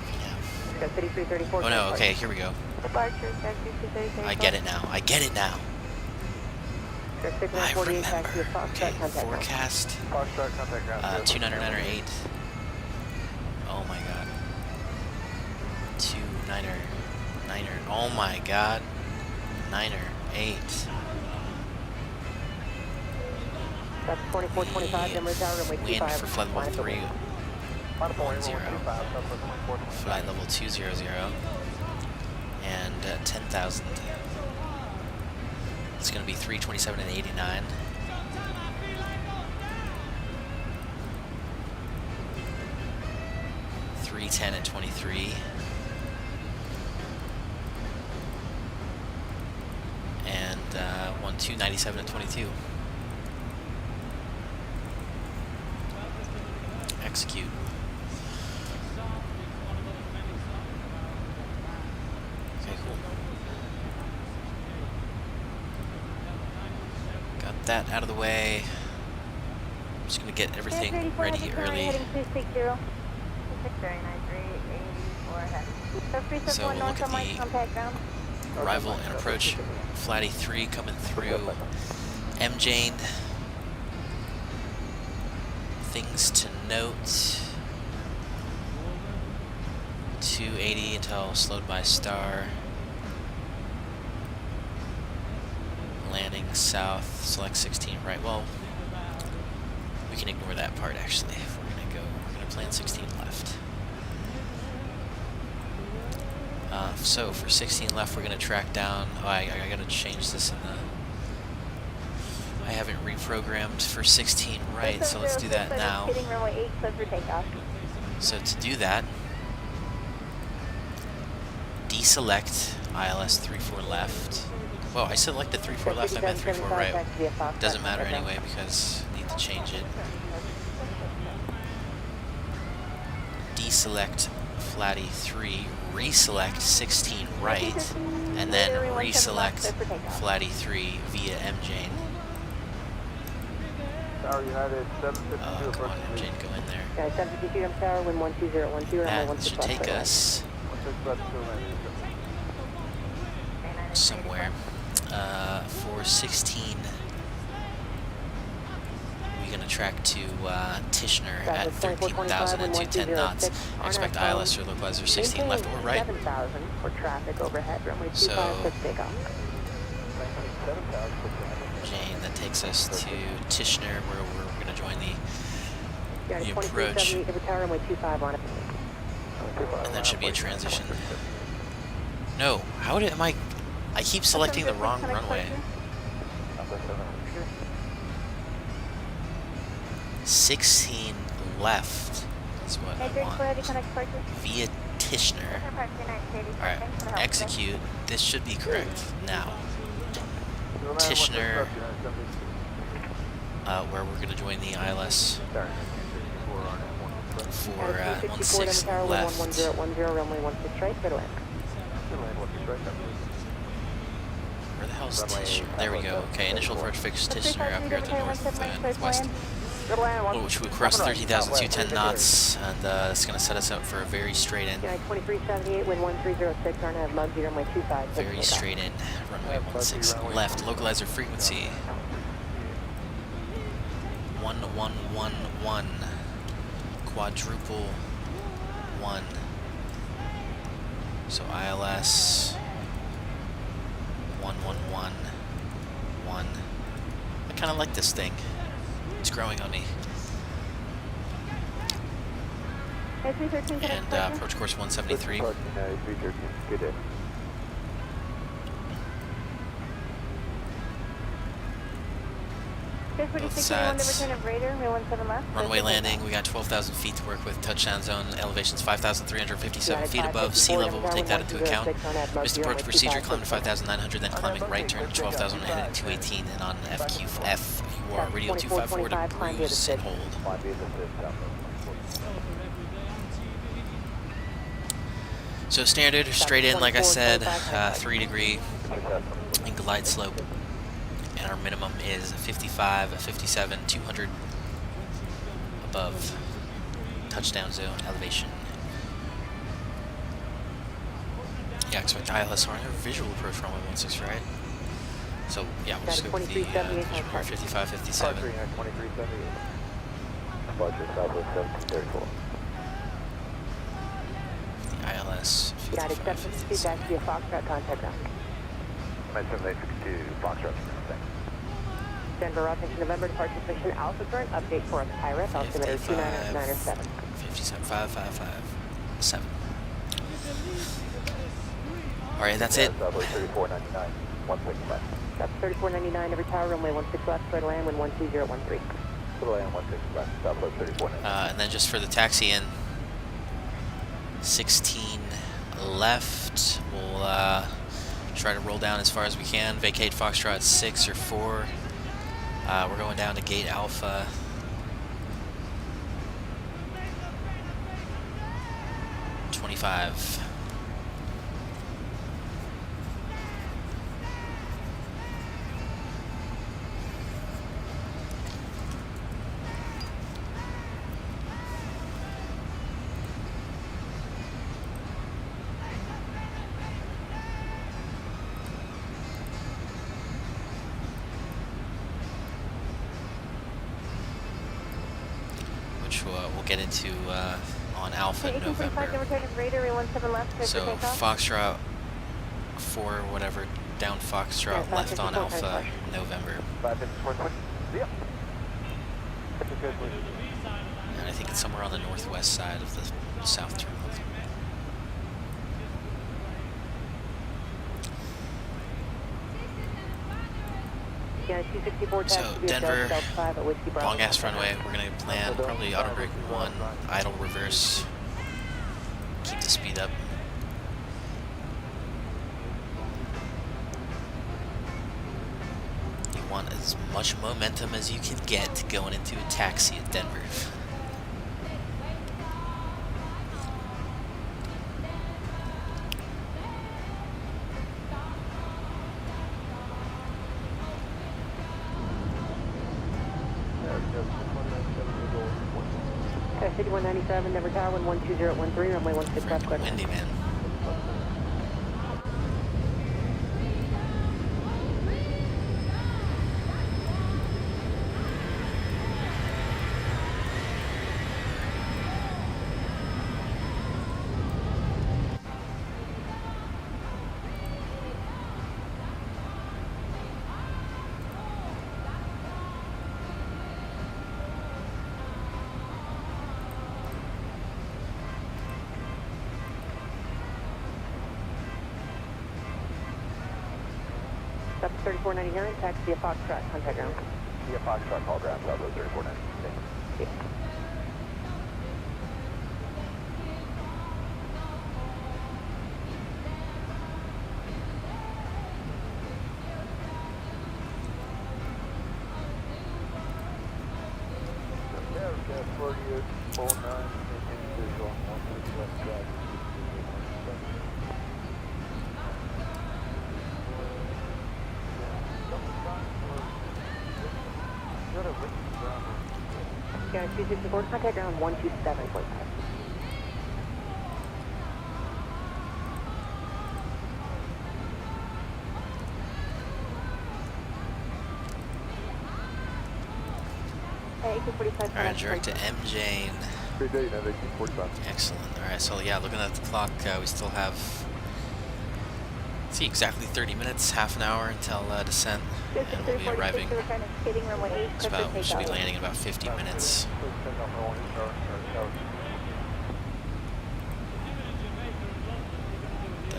VNAV. Oh Oh no, okay, here we go. I get it now. I get it now. I remember. Okay, forecast. 299.8. Oh my god. 29er. Oh my god. 9er. 8. That's 2425, Denver Tower, runway 25. Wind for flight level 310. Flight level 200. And 10,000. It's going to be 327 and 89. .310 at 23. And 1297 at 22. Execute. Okay, cool. Got that out of the way. I'm just gonna get everything ready early. So we'll look at the arrival and approach. Flatty 3 coming through. MJANE. Things to note. 280 until slowed by star. Landing south, select 16 right. Well, we can ignore that part actually. We're gonna plan 16 left. So for 16 left, we're gonna track down. Oh, I gotta change this in the. I haven't reprogrammed for 16 right, so let's do that now. So to do that, deselect ILS 34 left. Whoa, I selected 34 left, I meant 34 right. Doesn't matter anyway because I need to change it. Deselect Flatty 3, reselect 16 right, and then reselect Flatty 3 via MJANE. Tower United, Oh, come on, MJANE, go in there. 752 Tower, wind 12012, That should take us somewhere. For 16, we're going to track to Tishner at 13,210 knots. I expect ILS or localizer 16 left or right. So, Jane, that takes us to Tishner where we're going to join the approach. And that should be a transition. No, how did I keep selecting the wrong runway. 16 left is what I want. Via Tishner. Alright, execute. This should be correct now. Tishner, where we're going to join the ILS for 16 left. Where the hell's Tishner? There we go. Okay, initial approach fixed Tishner up here at the northwest. which we crossed 13,210 knots, and it's going to set us up for a very straight in. 2378, wind 1306, turn have mug 0, my 25. Very straight in. Runway 16 left. Localizer frequency 1111. Quadruple 1. So ILS 1111. I kind of like this thing. It's growing on me. And approach course 173. Good day. Both sides. Runway landing, we got 12,000 feet to work with. Touchdown zone elevations 5,357 feet above sea level. We'll take that into account. Missed approach procedure, climb to 5,900, then climbing right turn to 12,000 and 218, and on FQF, you are radio 254 to cruise and hold. So standard, straight in, like I said, 3 degree and glide slope. And our minimum is 55, 57, 200 above touchdown zone elevation. Yeah, expect ILS on visual approach runway 16, right? So yeah, we'll just go with the 55, 57. The ILS 55, 57. Denver, Rochester, November, departure position, Alpha current, update for us, IRS, altimeter 297. 57, 555, 7. Alright, that's it. That's 3499, every tower, runway 16 left, clear to land, wind 12013. And then just for the taxi in, 16 left. We'll try to roll down as far as we can. Vacate Foxtrot 6 or 4. We're going down to gate Alpha. $25. We'll get into on Alpha in November. So Foxtrot 4, whatever, down Foxtrot, left on Alpha, November. And I think it's somewhere on the northwest side of the south terminal. So Denver, long ass runway, we're going to land probably auto brake 1, idle reverse, keep the speed up. You want as much momentum as you can get going into a taxi at Denver. City 197, Denver Tower, 12013, runway 16 left, clear. Windy, man. That's 3499, taxi a Foxtrot, contact ground. Yeah, Foxtrot, call ground, South 3499. Yeah. 264, contact ground 127.5. Alright, direct to MJANE. Good day, now 1845. Excellent. Alright, so yeah, looking at the clock, we still have, let's see, exactly 30 minutes, half an hour until descent, and we'll be arriving. We should be landing in about 50 minutes.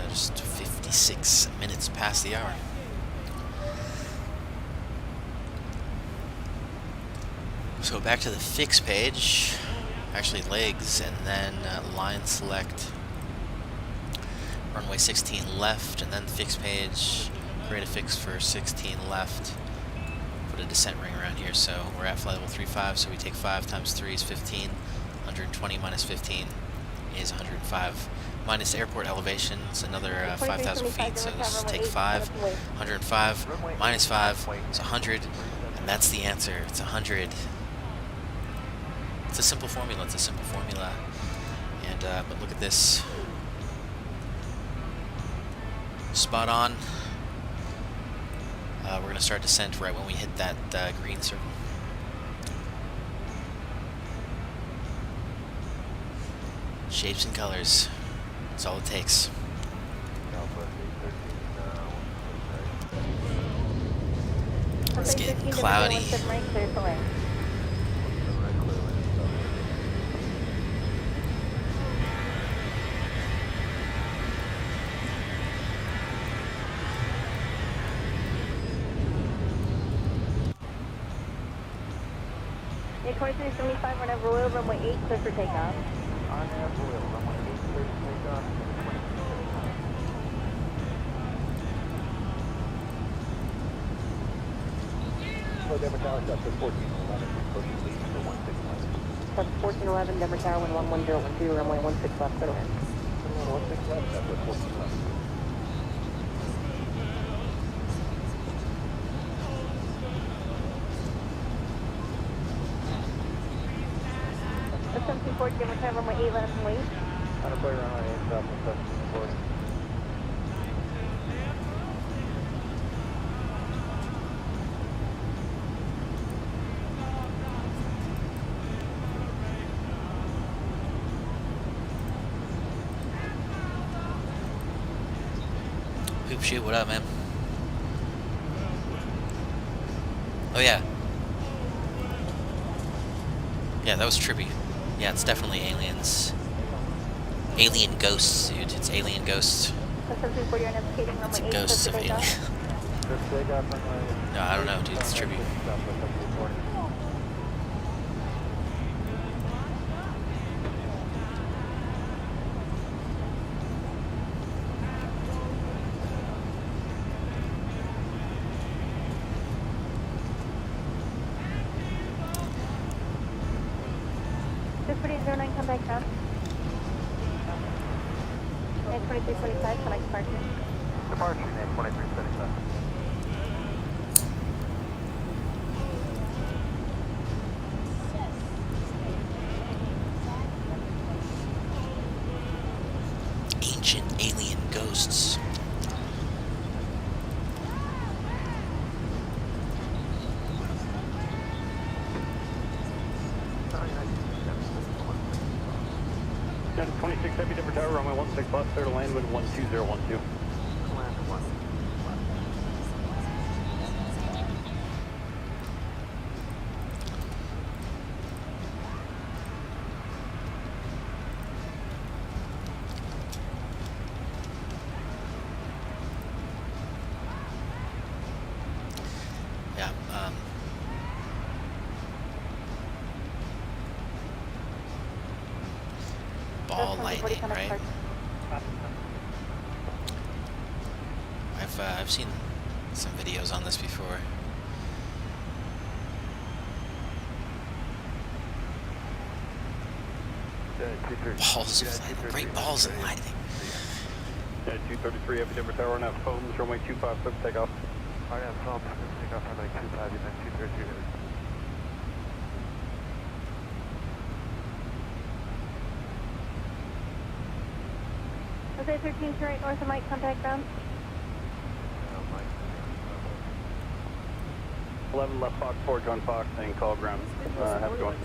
Just 56 minutes past the hour. So back to the fix page, actually legs, and then line select, runway 16 left, and then the fix page, create a fix for 16 left, put a descent ring around here. So we're at flight level 35, so we take 5 times 3 is 15, 120 minus 15 is 105. Minus airport elevation, it's another 5,000 feet, so just take 5, 105, minus 5, it's 100, and that's the answer, it's 100. It's a simple formula, and but look at this. Spot on. We're going to start descent right when we hit that green circle. Shapes and colors, that's all it takes. It's getting cloudy. Yeah, 2375, run over Royal, runway 8, clear for takeoff. On Royal, runway 8, clear for takeoff. So Denver Tower, that's 1411, pushing lead for 16 left. That's 1411, Denver Tower, wind 11012, runway 16 left, clear in. 16 left, that's 14 left. That's 724, Denver Tower, runway 8 left and wait. On a play runway 8 left and 724. Hoop shoot, what up, man? Oh yeah. Yeah, that was trippy. Yeah, it's definitely aliens. Alien ghosts, dude. It's alien ghosts. It's a ghost of alien. No, I don't know, dude. It's trippy. Come back down. And 2325, connect departure. Departure, name 2375. Ancient alien ghosts. Denver 26 Heavy, Denver Tower, runway 16 left, clear to land wind 12012. Yeah, ball lightning, right? I've seen some videos on this before. Balls of great balls of lightning. 233 Heavy, Denver Tower, now foams, runway 25, clear for takeoff. Alright, I'm from takeoff runway 25, you 233. Jose 13 to right north of Mike, contact ground. 11 left Fox 4, John Fox, saying call ground. Have a good one.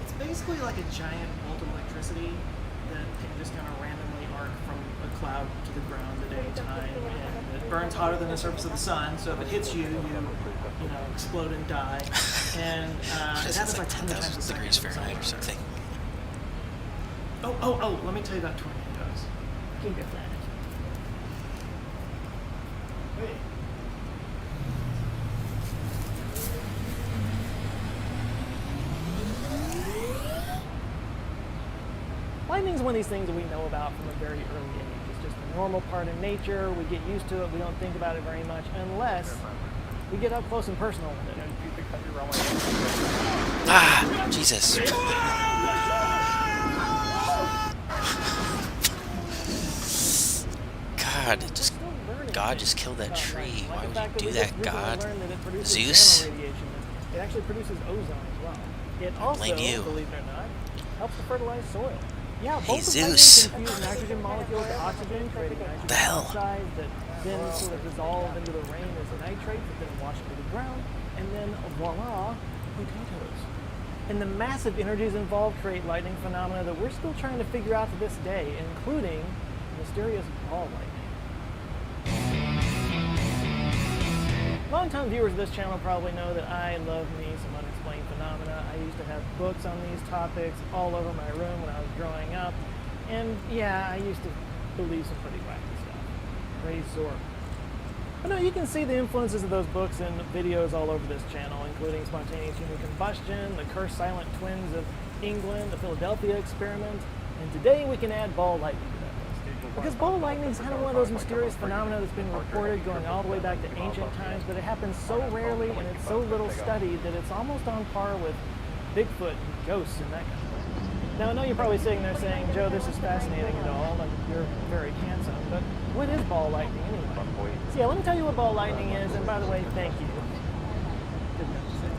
It's basically like a giant bolt of electricity that can just kind of randomly arc from a cloud to the ground at any time, and it burns hotter than the surface of the sun. So if it hits you, you know, explode and die. And it happens like 10,000 degrees Fahrenheit or something. Oh! Let me tell you about tornadoes. Keep it that. Wait. Lightning is one of these things that we know about from a very early age. It's just a normal part of nature. We get used to it. We don't think about it very much unless we get up close and personal with it. Ah, Jesus. God just killed that tree. Why would you do that, God? Zeus? It actually produces ozone as well. It also, believe it or not, helps to fertilize soil. Yeah, both of these infuse nitrogen molecules to oxygen, creating nitrogen oxides that then sort of dissolve into the rain as nitrate that then wash into the ground, and then voila, potatoes. And the massive energies involved create lightning phenomena that we're still trying to figure out to this day, including mysterious ball lightning. Long-time viewers of this channel probably know that I love me some unexplained phenomena. I used to have books on these topics all over my room when I was growing up. And yeah, I used to believe some pretty wacky stuff. Pretty sore. But no, you can see the influences of those books in videos all over this channel, including spontaneous human combustion, the cursed silent twins of England, the Philadelphia experiment, and today we can add ball lightning to that list. Because ball lightning is kind of one of those mysterious phenomena that's been reported going all the way back to ancient times, but it happens so rarely and it's so little studied that it's almost on par with Bigfoot and ghosts and that kind of thing. Now I know you're probably sitting there saying, Joe, this is fascinating and all, and you're very handsome, but what is ball lightning anyway? So yeah, let me tell you what ball lightning is, and by the way, thank you. Didn't have to say.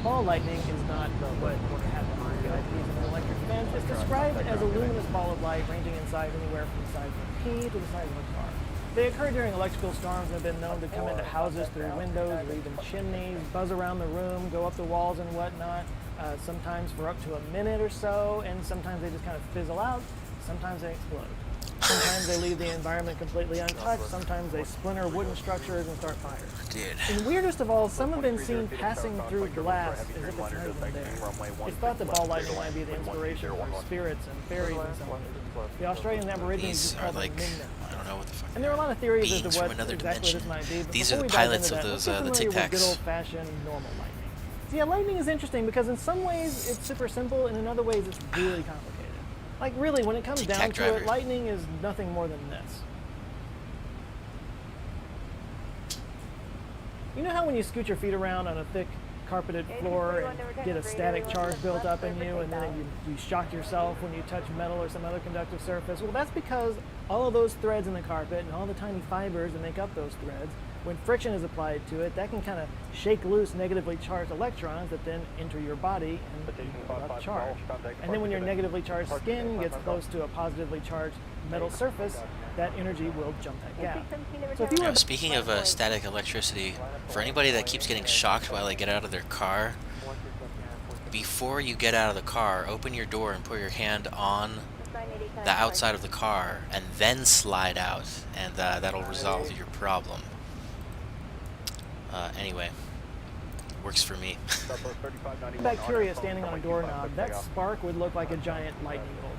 Ball lightning is not what happens when you guys use an electric fence. It's described as a luminous ball of light ranging in size anywhere from the size of a pea to the size of a car. They occur during electrical storms and have been known to come into houses through windows or even chimneys, buzz around the room, go up the walls and whatnot, sometimes for up to a minute or so, and sometimes they just kind of fizzle out, sometimes they explode. Sometimes they leave the environment completely untouched, sometimes they splinter wooden structures and start fires. Dude. And weirdest of all, some have been seen passing through glass as if it's not even there. It's thought that ball lightning might be the inspiration for spirits and fairies and so on. The Australian Aborigines These are like, I don't know what the fuck. And there are a lot of theories as beings to what from another exactly dimension. this might be. But these before are we the dive pilots into of that, those let's get the familiar Tic with good Tacs. old-fashioned normal lightning. So yeah, lightning is interesting because in some ways it's super simple, and in other ways it's really complicated. Like really, when it comes down to it, lightning is nothing more than this. You know how when you scoot your feet around on a thick carpeted floor and get a static charge built up in you, and then you shock yourself when you touch metal or some other conductive surface? Well, that's because all of those threads in the carpet and all the tiny fibers that make up those threads, when friction is applied to it, that can kind of shake loose negatively charged electrons that then enter your body and build up charge. And then when your negatively charged skin gets close to a positively charged metal surface, that energy will jump that gap. So if you were Speaking of static electricity, for anybody that keeps getting shocked while they get out of their car, before you get out of the car, open your door and put your hand on the outside of the car and then slide out, and that'll resolve your problem. Anyway, works for me. Bacteria standing on a doorknob, that spark would look like a giant lightning bolt.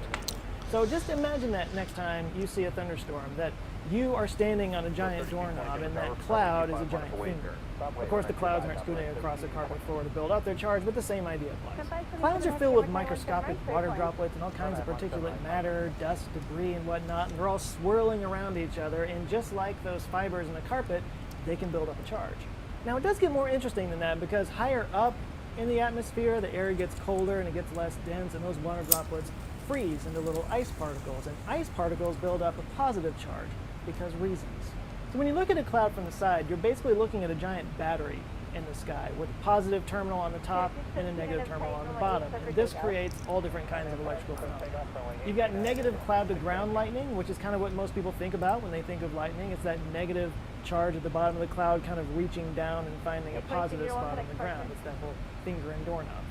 So just imagine that next time you see a thunderstorm, that you are standing on a giant doorknob and that cloud is a giant finger. Of course, the clouds aren't scooting across the carpet floor to build up their charge, but the same idea applies. Clouds are filled with microscopic water droplets and all kinds of particulate matter, dust, debris, and whatnot, and they're all swirling around each other, and just like those fibers in the carpet, they can build up a charge. Now, it does get more interesting than that because higher up in the atmosphere, the air gets colder and it gets less dense, and those water droplets freeze into little ice particles, and ice particles build up a positive charge because reasons. So when you look at a cloud from the side, you're basically looking at a giant battery, in the sky, with a positive terminal on the top and a negative terminal on the bottom. And this creates all different kinds of electrical phenomena. You've got negative cloud-to-ground lightning, which is kind of what most people think about when they think of lightning. It's that negative charge at the bottom of the cloud kind of reaching down and finding a positive spot on the ground. It's that whole finger and doorknob thing.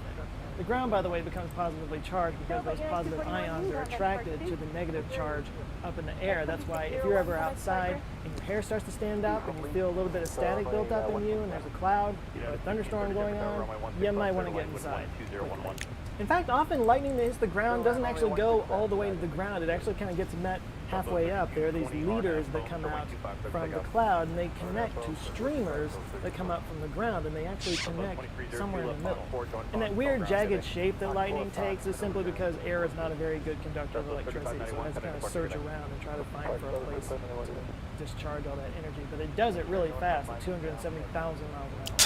The ground, by the way, becomes positively charged because those positive ions are attracted to the negative charge up in the air. That's why if you're ever outside and your hair starts to stand up and you feel a little bit of static built up in you and there's a cloud or a thunderstorm going on, you might want to get inside. In fact, often lightning that hits the ground doesn't actually go all the way to the ground. It actually kind of gets met halfway up. There are these leaders that come out from the cloud and they connect to streamers that come up from the ground, and they actually connect somewhere in the middle. And that weird jagged shape that lightning takes is simply because air is not a very good conductor of electricity, so it has to kind of search around and try to find for a place to discharge all that energy. But it does it really fast at 270,000 miles an hour.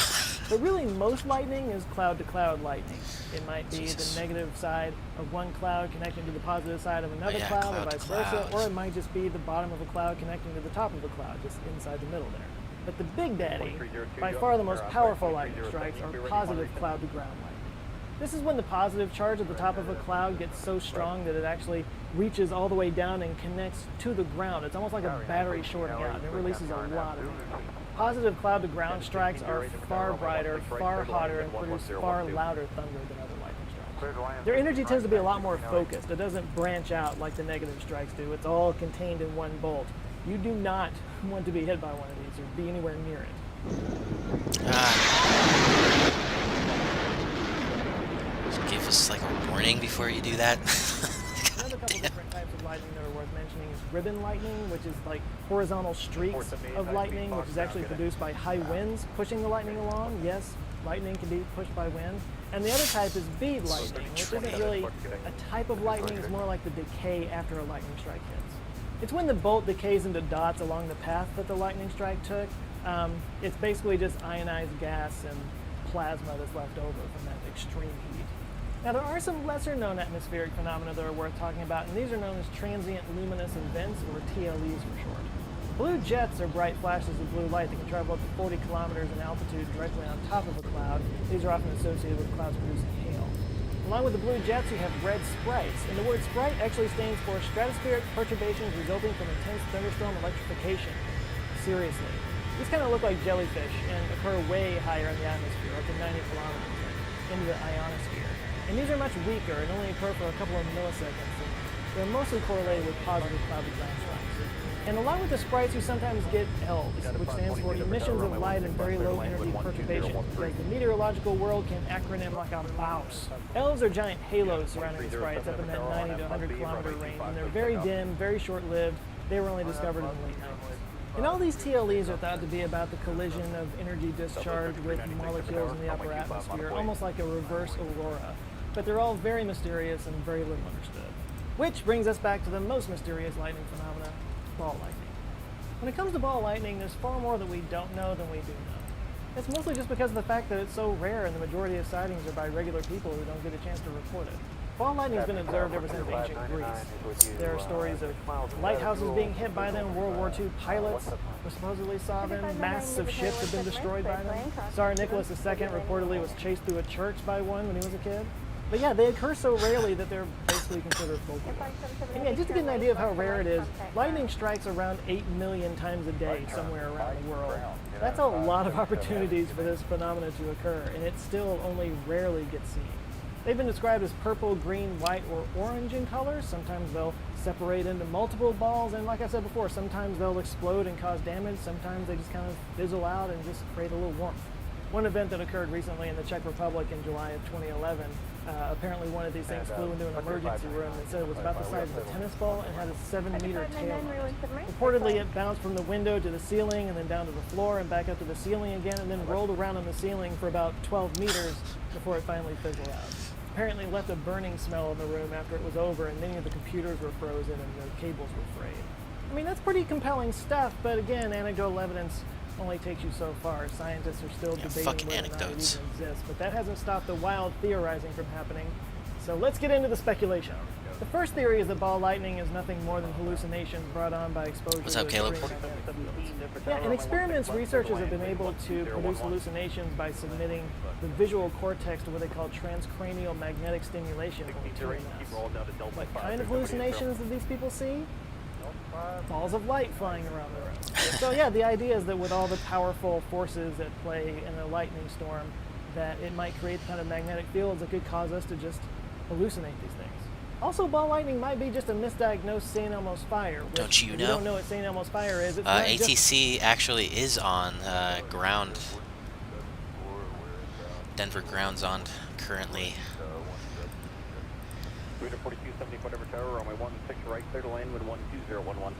But really, most lightning is cloud-to-cloud lightning. It might be the negative side of one cloud connecting to the positive side of another cloud, or vice versa, or it might just be the bottom of a cloud connecting to the top of a cloud, just inside the middle there. But the big daddy, by far the most powerful lightning strikes, are positive cloud-to-ground lightning. This is when the positive charge at the top of a cloud gets so strong that it actually reaches all the way down and connects to the ground. It's almost like a battery shorting out, and it releases a lot of energy. Positive cloud-to-ground strikes are far brighter, far hotter, and produce far louder thunder than other lightning strikes. Their energy tends to be a lot more focused. It doesn't branch out like the negative strikes do. It's all contained in one bolt. You do not want to be hit by one of these or be anywhere near it. Just give us like a warning before you do that. Another couple different types of lightning that are worth mentioning is ribbon lightning, which is like horizontal streaks of lightning, which is actually produced by high winds pushing the lightning along. Yes, lightning can be pushed by wind. And the other type is bead lightning, which isn't really a type of lightning. It's more like the decay after a lightning strike hits. It's when the bolt decays into dots along the path that the lightning strike took. It's basically just ionized gas and plasma that's left over from that extreme heat. Now, there are some lesser-known atmospheric phenomena that are worth talking about, and these are known as transient luminous events, or TLEs for short. Blue jets are bright flashes of blue light that can travel up to 40 kilometers in altitude directly on top of a cloud. These are often associated with clouds producing hail. Along with the blue jets, you have red sprites, and the word sprite actually stands for stratospheric perturbations resulting from intense thunderstorm electrification. Seriously. These kind of look like jellyfish and occur way higher in the atmosphere, up to 90 kilometers into the ionosphere. And these are much weaker and only occur for a couple of milliseconds. And they're mostly correlated with positive cloud-to-ground strikes. And along with the sprites, you sometimes get ELVs, which stands for emissions of light and very low energy perturbations, because the meteorological world can acronym like a mouse. ELVs are giant halos surrounding the sprites up in that 90 to 100 kilometer range, and they're very dim, very short-lived. They were only discovered in the late 90s. And all these TLEs are thought to be about the collision of energy discharge with molecules in the upper atmosphere, almost like a reverse aurora. But they're all very mysterious and very little understood. Which brings us back to the most mysterious lightning phenomena, ball lightning. When it comes to ball lightning, there's far more that we don't know than we do know. It's mostly just because of the fact that it's so rare and the majority of sightings are by regular people who don't get a chance to report it. Ball lightning's been observed ever since ancient Greece. There are stories of lighthouses being hit by them, World War II pilots who supposedly saw them, masts of ships have been destroyed by them. Tsar Nicholas II reportedly was chased through a church by one when he was a kid. But yeah, they occur so rarely that they're basically considered folklore. And yeah, just to get an idea of how rare it is, lightning strikes around 8 million times a day somewhere around the world. That's a lot of opportunities for this phenomena to occur, and it still only rarely gets seen. They've been described as purple, green, white, or orange in color. Sometimes they'll separate into multiple balls, and like I said before, sometimes they'll explode and cause damage. Sometimes they just kind of fizzle out and just create a little warmth. One event that occurred recently in the Czech Republic in July of 2011, apparently one of these things flew into an emergency room that said it was about the size of a tennis ball and had a 7-meter tail on it. Reportedly, it bounced from the window to the ceiling and then down to the floor and back up to the ceiling again and then rolled around on the ceiling for about 12 meters before it finally fizzled out. Apparently it left a burning smell in the room after it was over, and many of the computers were frozen and the cables were frayed. I mean, that's pretty compelling stuff, but again, anecdotal evidence only takes you so far. Scientists are still debating whether or not it even exists, but that hasn't stopped the wild theorizing from happening. So let's get into the speculation. The first theory is that ball lightning is nothing more than hallucinations brought on by exposure What's up, to Caleb? extreme magnetic fields. Yeah, in experiments, researchers have been able to produce hallucinations by submitting the visual cortex to what they call transcranial magnetic stimulation. What kind of hallucinations did these people see? Balls of light flying around the room. So yeah, the idea is that with all the powerful forces at play in a lightning storm, that it might create kind of magnetic fields that could cause us to just hallucinate these things. Also, ball lightning might be just a misdiagnosed St. Elmo's fire. Which, Don't you if know? you don't know what St. Elmo's fire is, it's not just ATC actually is on ground. Denver ground's on currently. 4270, whatever tower, runway 16 right, clear to land with 12011.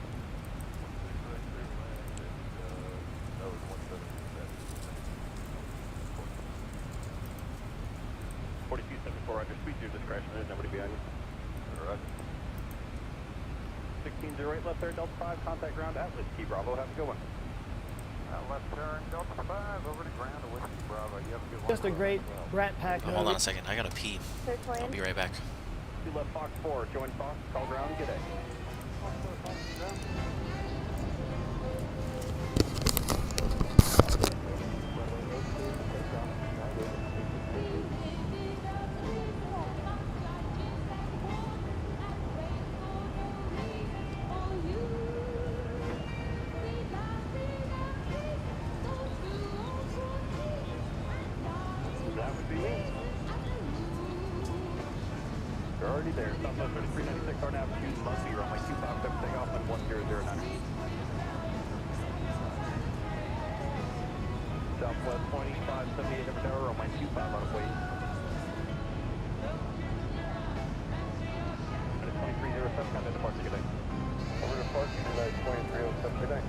Roger, speed to your discretion, there's nobody behind you. Roger. 1608 left there, Delta 5, contact ground at Whiskey Bravo, have a good one. Left turn, Delta 5, over to ground to Whiskey Bravo, you have a good one. just a great Brat Pack. Oh, hold on a second, I gotta pee. I'll be right back. You left Fox 4, join Fox, call ground, g'day. That would be me. You're already there. Southwest 3396 Hard Avenue, Must be runway 25, takeoff on 1009. Southwest 2578 over tower, runway 25 on its way. And it's 2307, contact departure, good day. Over to departure, good day, 2307, good day.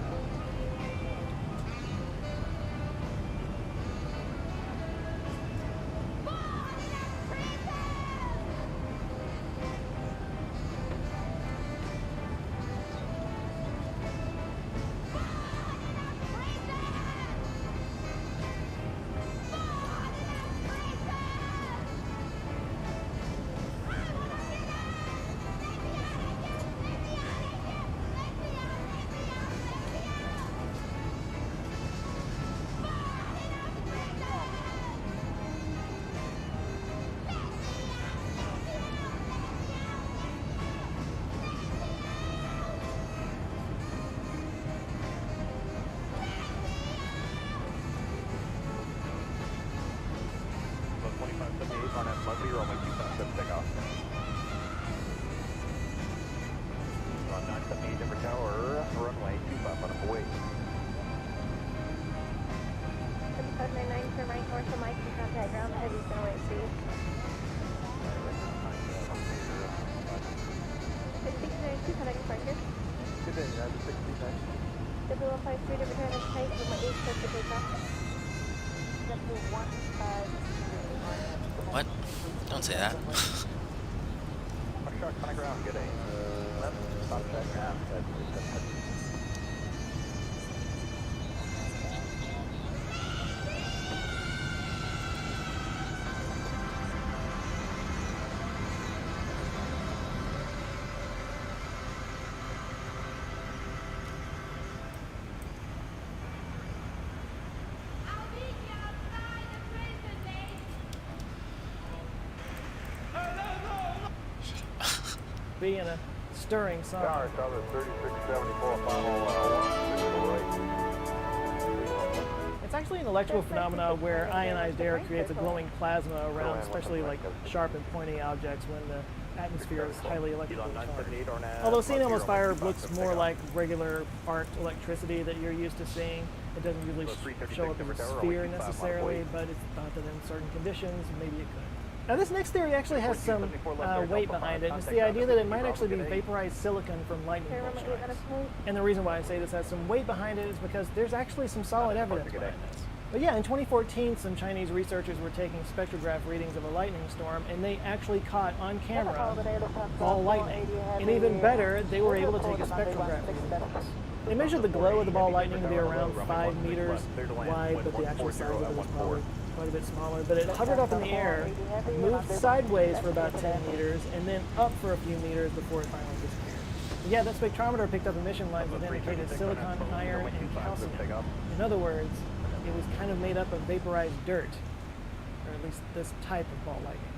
On that Muzzy, runway 25, takeoff. On 978 Denver Tower, runway 25 on up away. 7599, turn right north of Mike and contact ground, heavy center right for you. 1692, connect departure. Good day, United 69. W153 to return is tight, with my 8 clear for takeoff. What? Don't say that. Shot, on ground, good day. Left, stop check, ground, Be in a stirring song. Tower, Tower 3674, final 1. It's actually an electrical phenomena where ionized air creates a glowing plasma around, especially like sharp and pointy objects when the atmosphere is highly electrically charged. Although St. Elmo's fire looks more like regular arc electricity that you're used to seing, it doesn't usually show up as a sphere necessarily, but it's thought that in certain conditions, maybe it could. Now this next theory actually has some weight behind it. It's the idea that it might actually be vaporized silicon from lightning bolt strikes. And the reason why I say this has some weight behind it is because there's actually some solid evidence behind this. But yeah, in 2014, some Chinese researchers were taking spectrograph readings of a lightning storm, and they actually caught on camera ball lightning. And even better, they were able to take a spectrograph reading. They measured the glow of the ball lightning to be around 5 meters wide, but the actual size of it is probably quite a bit smaller, but it hovered up in the air, moved sideways for about 10 meters, and then up for a few meters before it finally disappeared. Yeah, that spectrometer picked up emission lines that indicated silicon, iron, and calcium. In other words, it was kind of made up of vaporized dirt, or at least this type of ball lightning.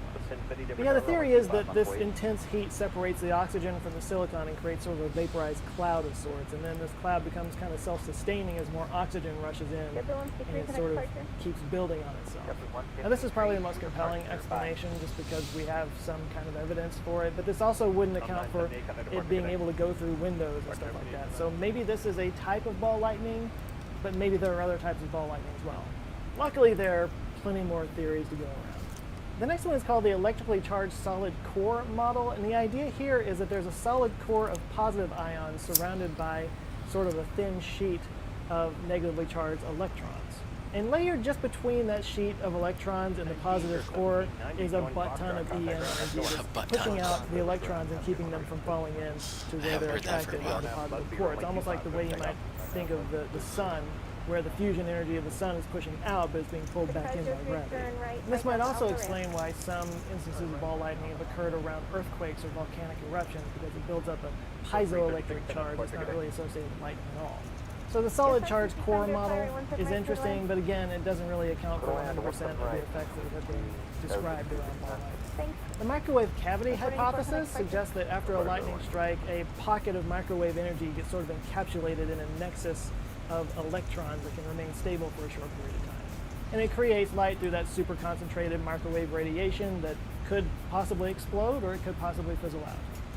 But yeah, the theory is that this intense heat separates the oxygen from the silicon and creates sort of a vaporized cloud of sorts, and then this cloud becomes kind of self-sustaining as more oxygen rushes in, and it sort of keeps building on itself. Now this is probably the most compelling explanation just because we have some kind of evidence for it, but this also wouldn't account for it being able to go through windows and stuff like that. So maybe this is a type of ball lightning, but maybe there are other types of ball lightning as well. Luckily, there are plenty more theories to go around. The next one is called the electrically charged solid core model, and the idea here is that there's a solid core of positive ions surrounded by sort of a thin sheet of negatively charged electrons. And layered just between that sheet of electrons and the positive core is a butt ton of EN energy that's pushing out the electrons and keeping them from falling in to where they're attracted by the positive core. It's almost like the way you might think of the sun, where the fusion energy of the sun is pushing out, but it's being pulled back in by gravity. And this might also explain why some instances of ball lightning have occurred around earthquakes or volcanic eruptions, because it builds up a piezoelectric charge that's not really associated with lightning at all. So the solid charge core model is interesting, but again, it doesn't really account for 100% of the effects that have been described around ball lightning. The microwave cavity hypothesis suggests that after a lightning strike, a pocket of microwave energy gets sort of encapsulated in a nexus of electrons that can remain stable for a short period of time. And it creates light through that super concentrated microwave radiation that could possibly explode or it could possibly fizzle out.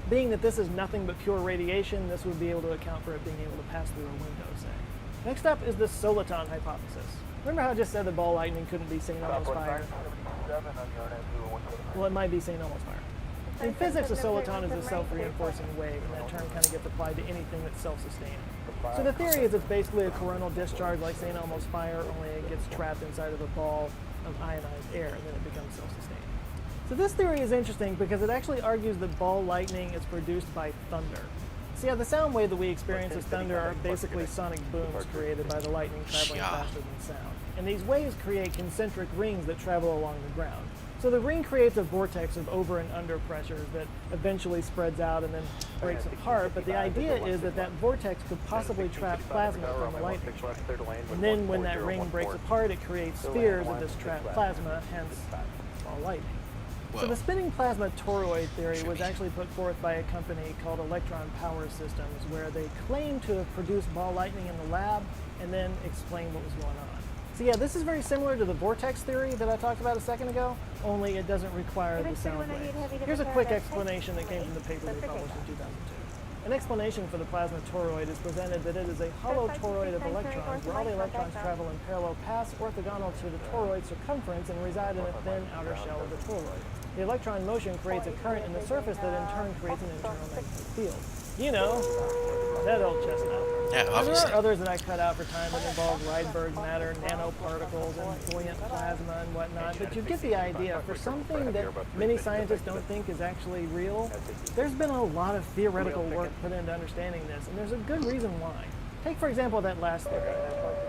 Being that this is nothing but pure radiation, this would be able to account for it being able to pass through a window, say. Next up is the soliton hypothesis. Remember how I just said the ball lightning couldn't be St. Elmo's fire? Well, it might be St. Elmo's fire. In physics, a soliton is a self-reinforcing wave, and that term kind of gets applied to anything that's self-sustaining. So the theory is it's basically a coronal discharge like St. Elmo's fire, only it gets trapped inside of a ball of ionized air, and then it becomes self-sustaining. So this theory is interesting because it actually argues that ball lightning is produced by thunder. See, the sound wave that we experience as thunder are basically sonic booms created by the lightning traveling faster than sound. And these waves create concentric rings that travel along the ground. So the ring creates a vortex of over and under pressures that eventually spreads out and then breaks apart, but the idea is that that vortex could possibly trap plasma from the lightning strike. And then when that ring breaks apart, it creates spheres of this trapped plasma, hence ball lightning. So the spinning plasma toroid theory was actually put forth by a company called Electron Power Systems, where they claimed to have produced ball lightning in the lab and then explained what was going on. So yeah, this is very similar to the vortex theory that I talked about a second ago, only it doesn't require the sound wave. Here's a quick explanation that came from the paper we published in 2002. An explanation for the plasma toroid is presented that it is a hollow toroid of electrons where all the electrons travel in parallel paths orthogonal to the toroid circumference and reside in a thin outer shell of the toroid. The electron motion creates a current in the surface that in turn creates an internal magnetic field. You know, that old chestnut. Yeah, obviously. There are others that I cut out for time that involve Rydberg matter, nanoparticles, and buoyant plasma and whatnot, but you get the idea. For something that many scientists don't think is actually real, there's been a lot of theoretical work put into understanding this, and there's a good reason why. Take, for example, that last theory.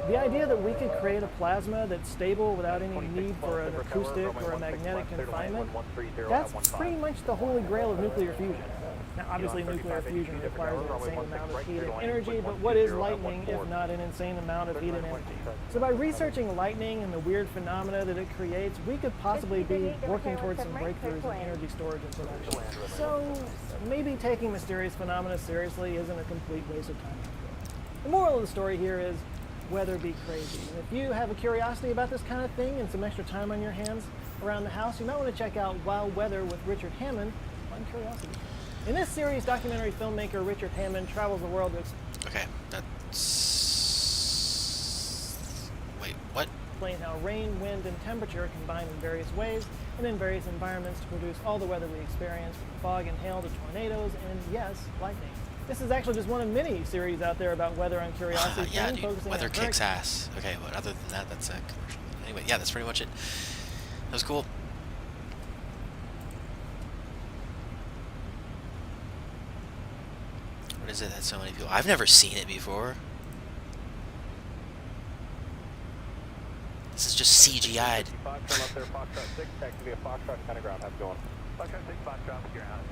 The idea that we could create a plasma that's stable without any need for an acoustic or a magnetic confinement, that's pretty much the holy grail of nuclear fusion. Now, obviously, nuclear fusion requires an insane amount of heat and energy, but what is lightning if not an insane amount of heat and energy? So by researching lightning and the weird phenomena that it creates, we could possibly be working towards some breakthroughs in energy storage and production. So maybe taking mysterious phenomena seriously isn't a complete waste of time. The moral of the story here is weather be crazy. And if you have a curiosity about this kind of thing and some extra time on your hands around the house, you might want to check out Wild Weather with Richard Hammond on Curiosity. In this series, documentary filmmaker Richard Hammond travels the world to Okay, that's... Wait, what? Explain how rain, wind, and temperature combine in various ways and in various environments to produce all the weather we experience, from fog and hail to tornadoes and, yes, lightning. This is actually just one of many series out there about weather on Curiosity. Yeah, dude, weather kicks ass. Okay, but other than that, that's a commercial. Anyway, yeah, that's pretty much it. That was cool. What is it that so many people... I've never seen it before. This is just CGI'd. 55, turn left there, Foxtrot 6, taxi via Foxtrot, kind of ground, how's it going? Foxtrot 6, Foxtrot, ground,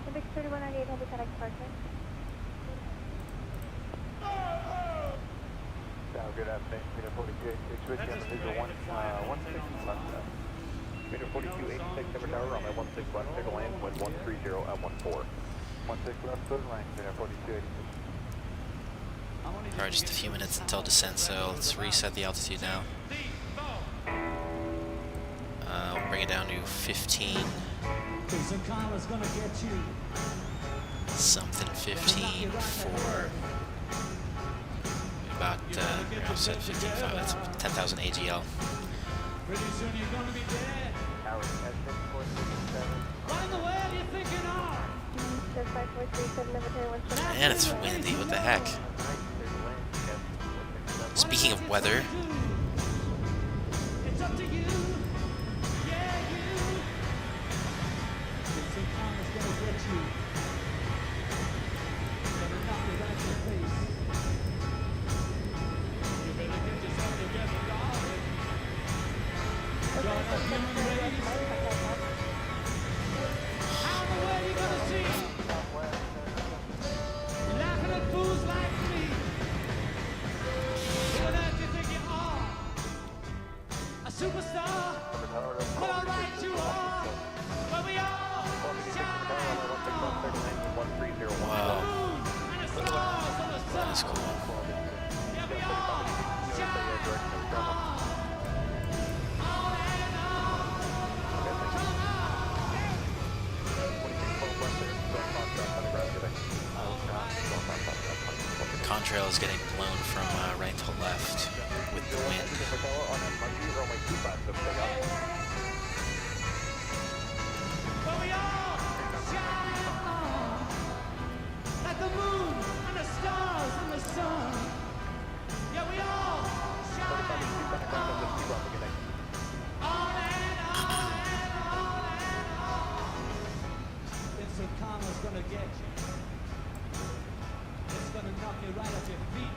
Civic 3198, have a connect departure. Sound good afternoon, meter 42, 86, Whiskey on the visual 16 left. Meter 42, 86, Timber Tower, runway 16 left, take a land, wind 130 at 14. 16 left, clear line, meter 42, 86. Alright, just a few minutes until descent, so let's reset the altitude now. We'll bring it down to 15. Something 15 for about, I said 55, that's 10,000 AGL. Pretty soon you're going to be dead. What in the world are you thinking of? Man, it's windy, what the heck? Speaking of weather, It's up to you. Yeah, you. Some karma's gonna get you. Gonna knock you right in the face. You better get yourself together, darling. Join us human race. How in the world are you gonna see? Laughing at fools like me. Who on earth do you think you are? A superstar? Well, alright, you are. But we all shine. wow, And the stars on the sun. that's cool. Yeah, we all shine. On and on. Come Contrail is getting blown from right to left with the wind. But we all shine on. Like the moon and the stars and the sun. Yeah, we all shine on. On and on and on and on. It's the karma's gonna get you. It's gonna knock you right off your feet.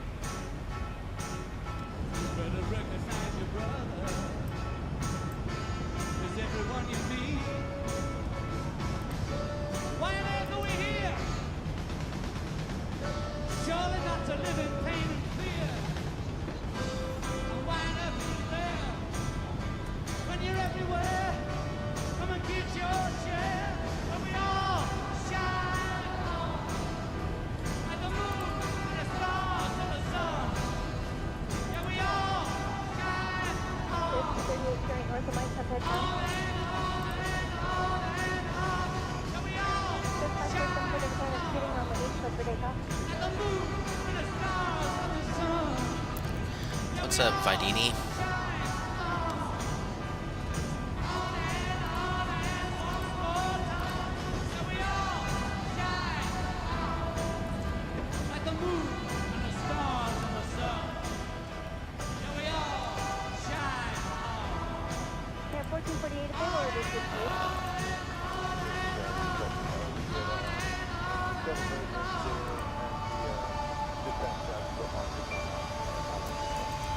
You better recognize your brother. Is everyone you meet? Why on earth are we here? Surely not to live in pain and fear. And why on earth are you there? When you're everywhere, come and get your share. And we all shine on. Like the moon and the stars and the sun. Yeah, we all shine on. 38 current north of Mike, contact On and on and on and on. Yeah, we all shine on. Like the moon and the stars and the sun. What's up, Vidini? Like the moon and the stars and the sun. Yeah, we all shine on. Yeah, 1448, if they were to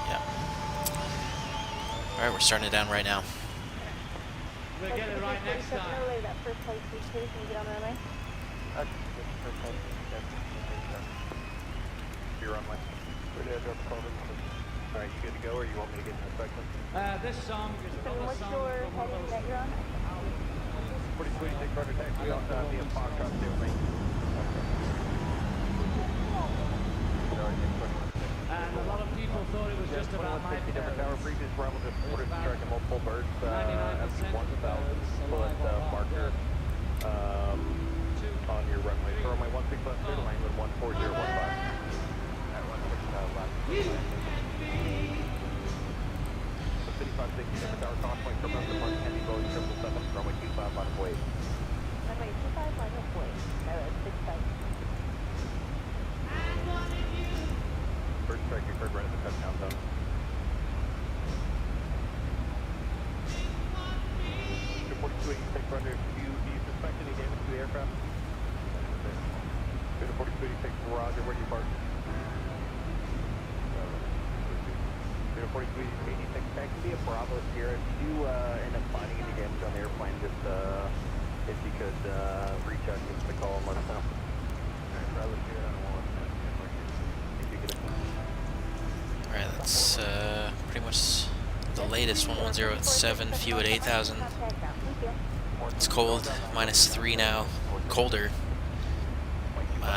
Yeah. Alright, we're starting it down right now. We'll get it right next time. That first flight, please, can you get on the runway? Your runway. Alright, you good to go, or you want me to get an inspection? This song is So another what's song your from one of heading those. that you're on? 4020, take Carter taxi off via Foxtrot, stay with me. And a lot of people thought it was just about my 50 different tower, previous Bravo just ordered to strike multiple birds, FP 1000, bullet marker on your runway. For runway 16 left, clear to land with 14015. At 16 left. The 5560 different tower, cross point, from up to front, Heavy Boise 777, runway 25 on way. Runway 25, line of way. 65. Bird strike occurred right at the touchdown zone. Mr. 42, take runner, do you suspect any damage to the aircraft? Mr. 42, take Roger, where do you park? 4386, that can be a Bravo Sierra. If you do end up finding any damage on the airplane, just if you could reach out, give us a call and let us know. Bravo Sierra on 1. If you get it. Alright, that's pretty much the latest 110 at 7, few at 8,000. It's cold, -3 now, colder.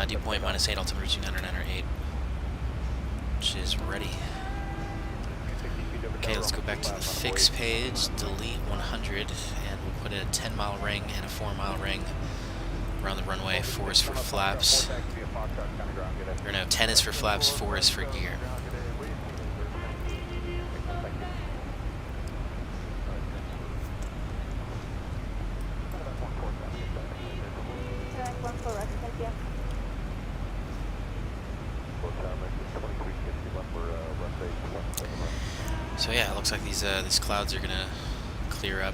Dew point -8, altimeter reaching 998, which is ready. Okay, let's go back to the fix page, delete 100, and we'll put a 10-mile ring and a 4-mile ring around the runway. 4 is for flaps. Or no, 10 is for flaps, 4 is for gear. So yeah, it looks like these clouds are gonna clear up.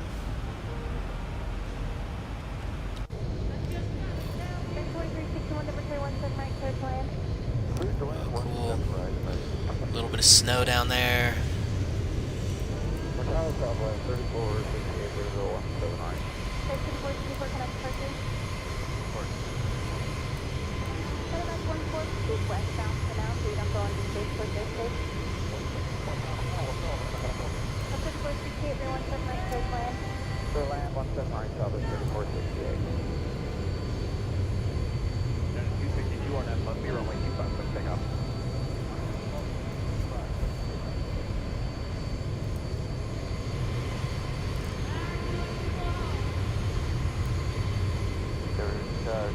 Oh, cool. A little bit of snow down there. Land 17 right, Southwest 3468. 262 on that must be runway 25, quick takeoff.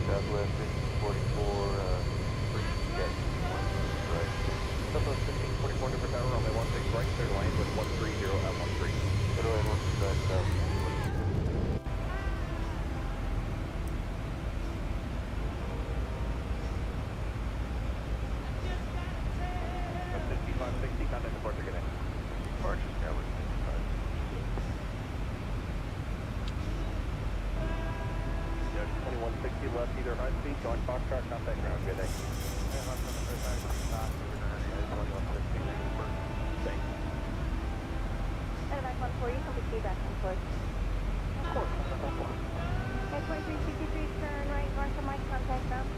Southwest 44, right. Southwest 1544, different tower, runway 16 right, clear lane with 130 at 13. Clear lane 130. Left, either high speed, join Foxtrot, contact ground, good day. Thanks. And back 140, you can be feedback on course. Of course. Okay, 2363, turn right, north of my contact ground.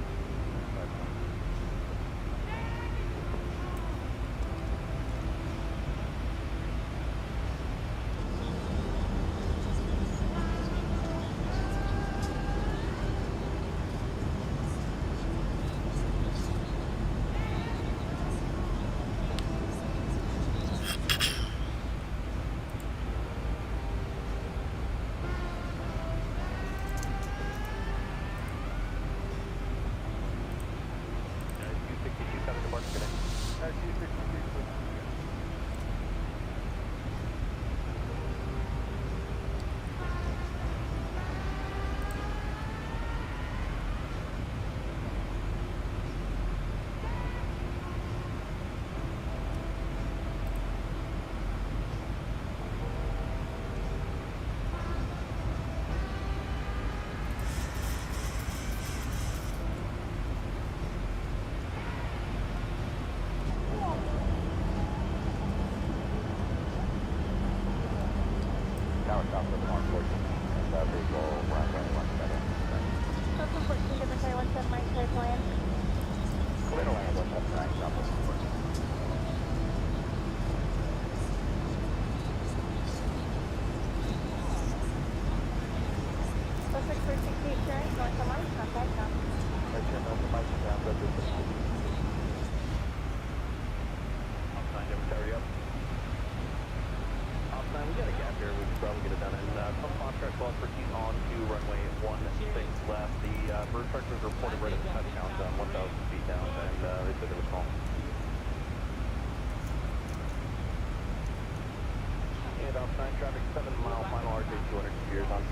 Traffic 7 mile final RJ 200 gears on.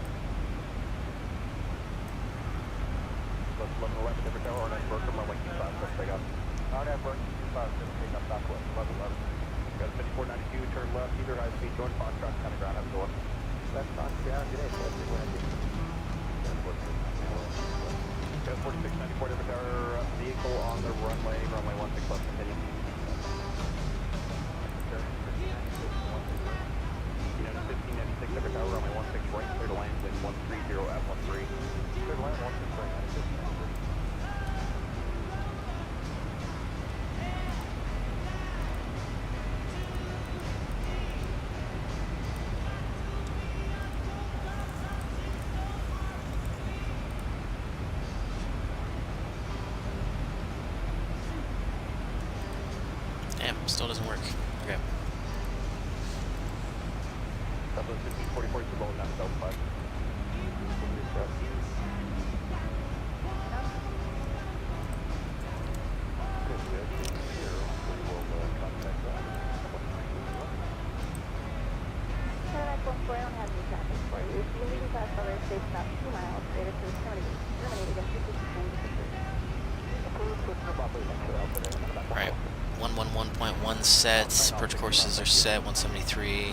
Plus 11 different tower, RNF broker, runway 25, let's take off. RNF broker 25, let's take off southwest, 1111. Got a 5492, turn left, either high speed, join Foxtrot, kind of ground, have a door. That's not ground, good day, so let's see what I do. Got a 4694 different tower, vehicle on the runway 16 left, continue. Still doesn't work. Okay. Southwest 1544 to roll down Delta 5. I don't have any traffic for you. If you leave us over the station about 2 miles, straight up to terminate against 56. Alright, 111.1 sets, approach courses are set, 173.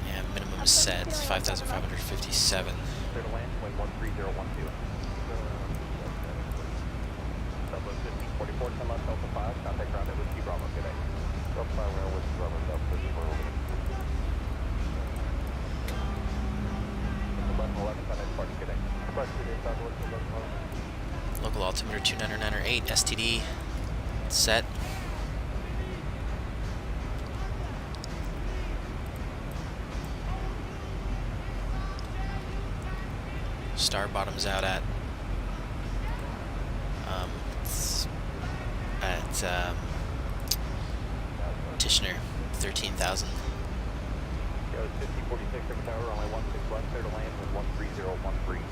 Yeah, minimum is set, 5,557. Clear to land, wind 13012. Southwest 1544, 10 left, Delta 5, contact ground at Whiskey Bravo, good day. Delta 5, round Whiskey Bravo, Delta 54, over. 11, contact party, good day. Local altimeter 29908, STD, set. Star bottoms out at Tishner, 13,000. Go 5046 over tower, runway 16 left, clear to land with 13013.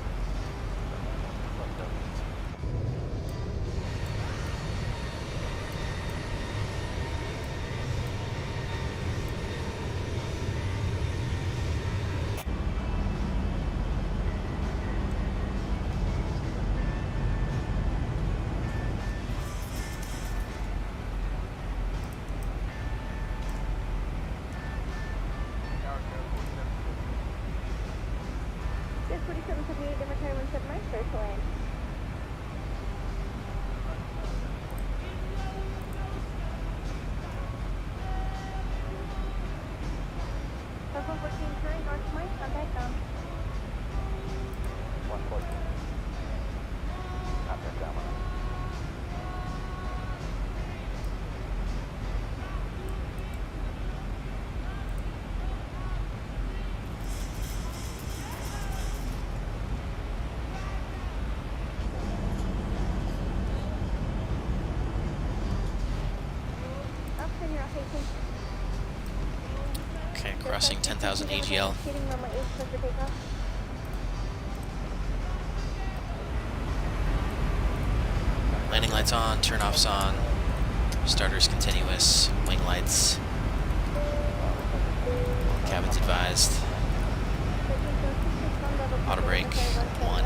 This 4778, Democrat 179, clear to land. Southwest 14 current, north Mike, contact down. 114. Contact down. Okay, crossing 10,000 AGL. Landing lights on, turn-offs on, starters continuous, wing lights, cabins advised, auto brake 1.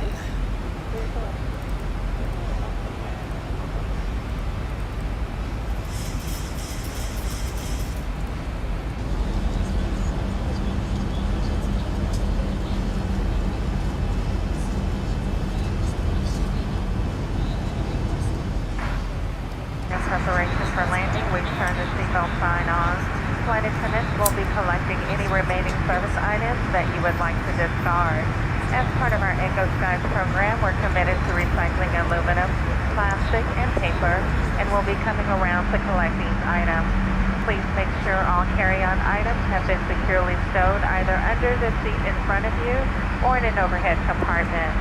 Preparations for landing, we've turned the seatbelt sign on. Flight attendants will be collecting any remaining service items that you would like to discard. As part of our Echo Skies program, we're committed to recycling aluminum, plastic, and paper, and we'll be coming around to collect these items. Please make sure all carry-on items have been securely stowed either under the seat in front of you or in an overhead compartment.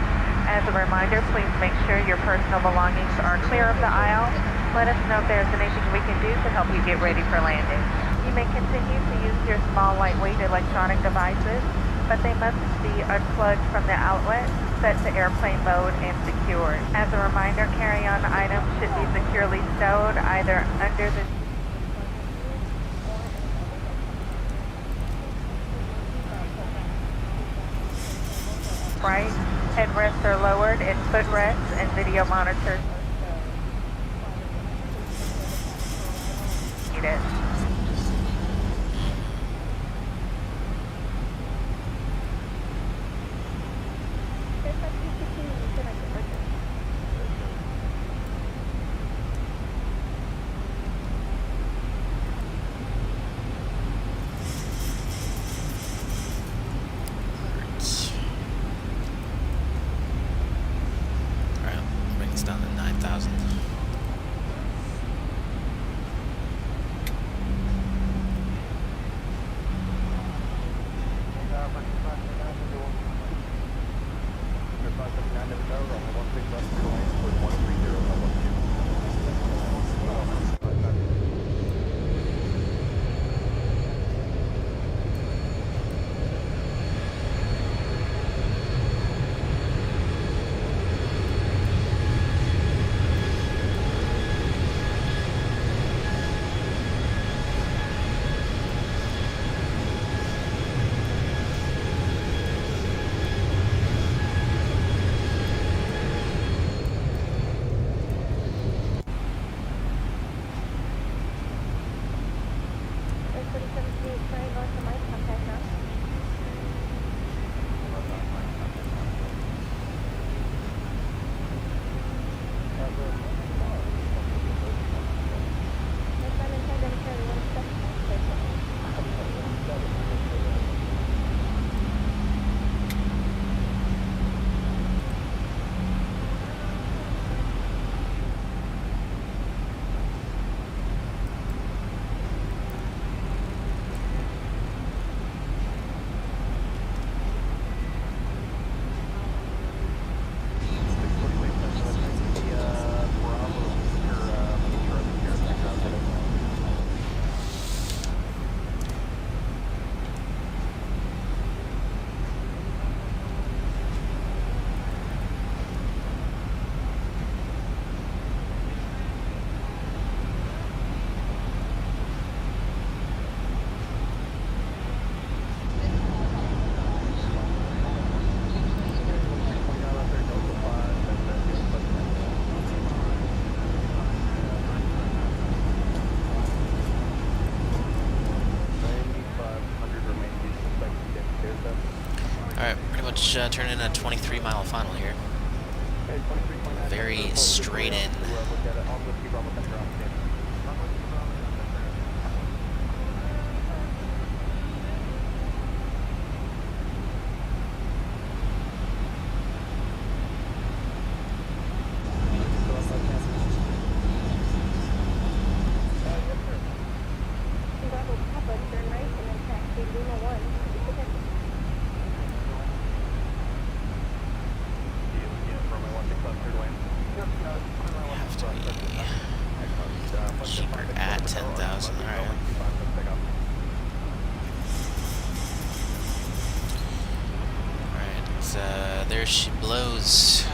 As a reminder, please make sure your personal belongings are clear of the aisle. Let us know if there's anything we can do to help you get ready for landing. You may continue to use your small, lightweight electronic devices, but they must be unplugged from the outlet, set to airplane mode, and secured. As a reminder, carry-on items should be securely stowed either under the right, headrests are lowered, and footrests and video monitors needed. pretty much turning a 23-mile final here. Very straight in. Cheaper at 10,000. All right. There she blows.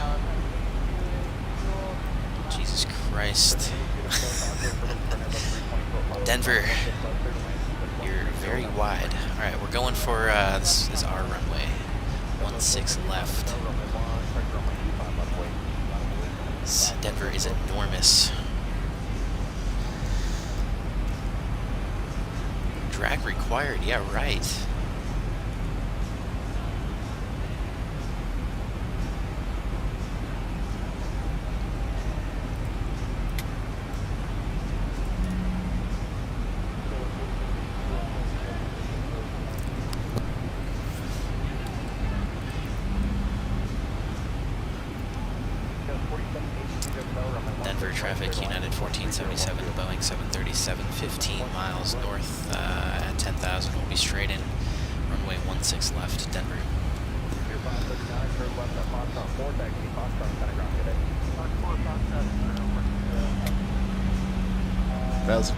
Jesus Christ. Denver, you're very wide. Alright, we're going for, this is our runway. 16 left. Denver is enormous. Drag required, yeah, right. Denver traffic, United 1477, Boeing 737, 15 miles north at 10,000. We'll be straight in. Runway 16 left, Denver. Bells.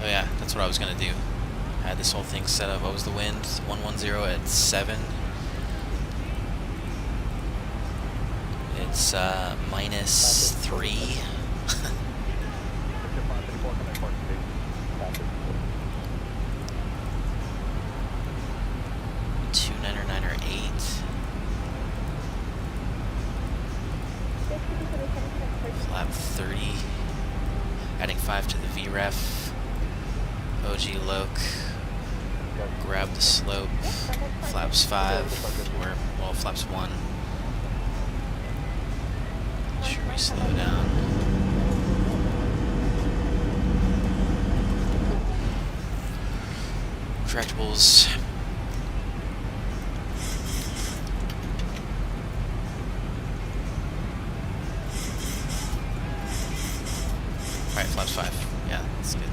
Oh yeah, that's what I was gonna do. I had this whole thing set up. What was the wind? 110 at 7. It's -3. 299 or 8. Flap 30. Adding 5 to the VREF. OG Loc. Grab the slope. Flaps 5. Or, well, flaps 1. Should we slow down? Retractables. Alright, flaps 5. Yeah, that's good.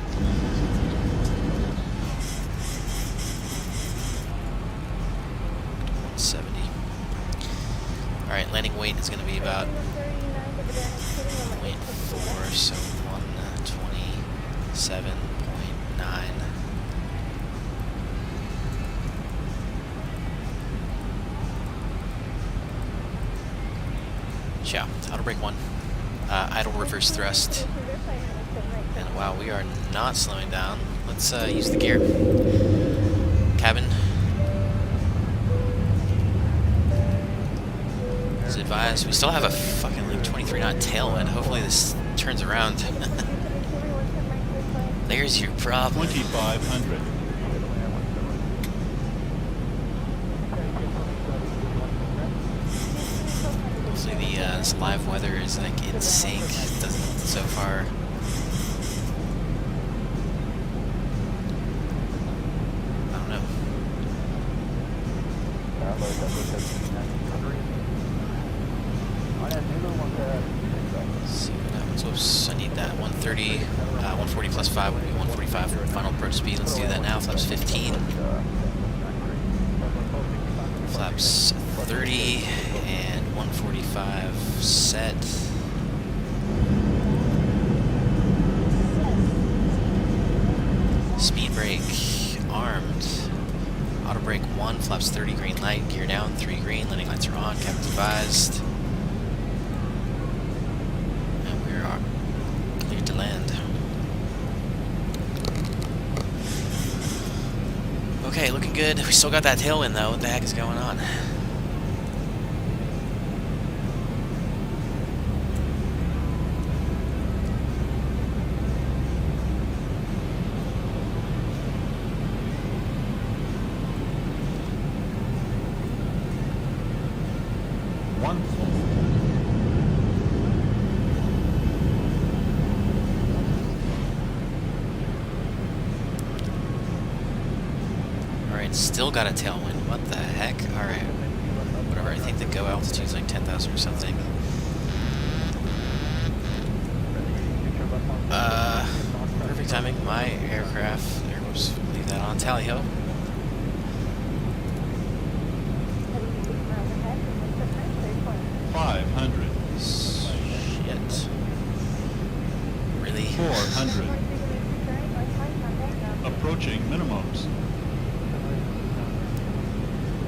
Alright, landing weight is going to be about 0.4, so 127.9. Yeah, auto brake 1. Idle reverse thrust. And wow, we are not slowing down. Let's use the gear. Cabin. As advised, we still have a fucking like 23 knot tailwind. Hopefully this turns around. There's your problem. 2,500. Hopefully this live weather is like in sync. It doesn't so far. I don't know. See what happens. Whoops, I need that. 130, 140 plus 5 would be 145 for final approach speed. Let's do that now. Flaps 15. Flaps 30 and 145 set. Speed brake armed. Auto brake 1, flaps 30, green light, gear down, 3 green, landing lights are on, captain's advised. And we are cleared to land. Okay, looking good. We still got that tailwind though. What the heck is going on? Alright, still got a tailwind. What the heck? Alright. Whatever, I think the go altitude's like 10,000 or something. Perfect timing. My aircraft. There, whoops. Leave that on tally ho. Shit. Really? 400. Approaching minimums.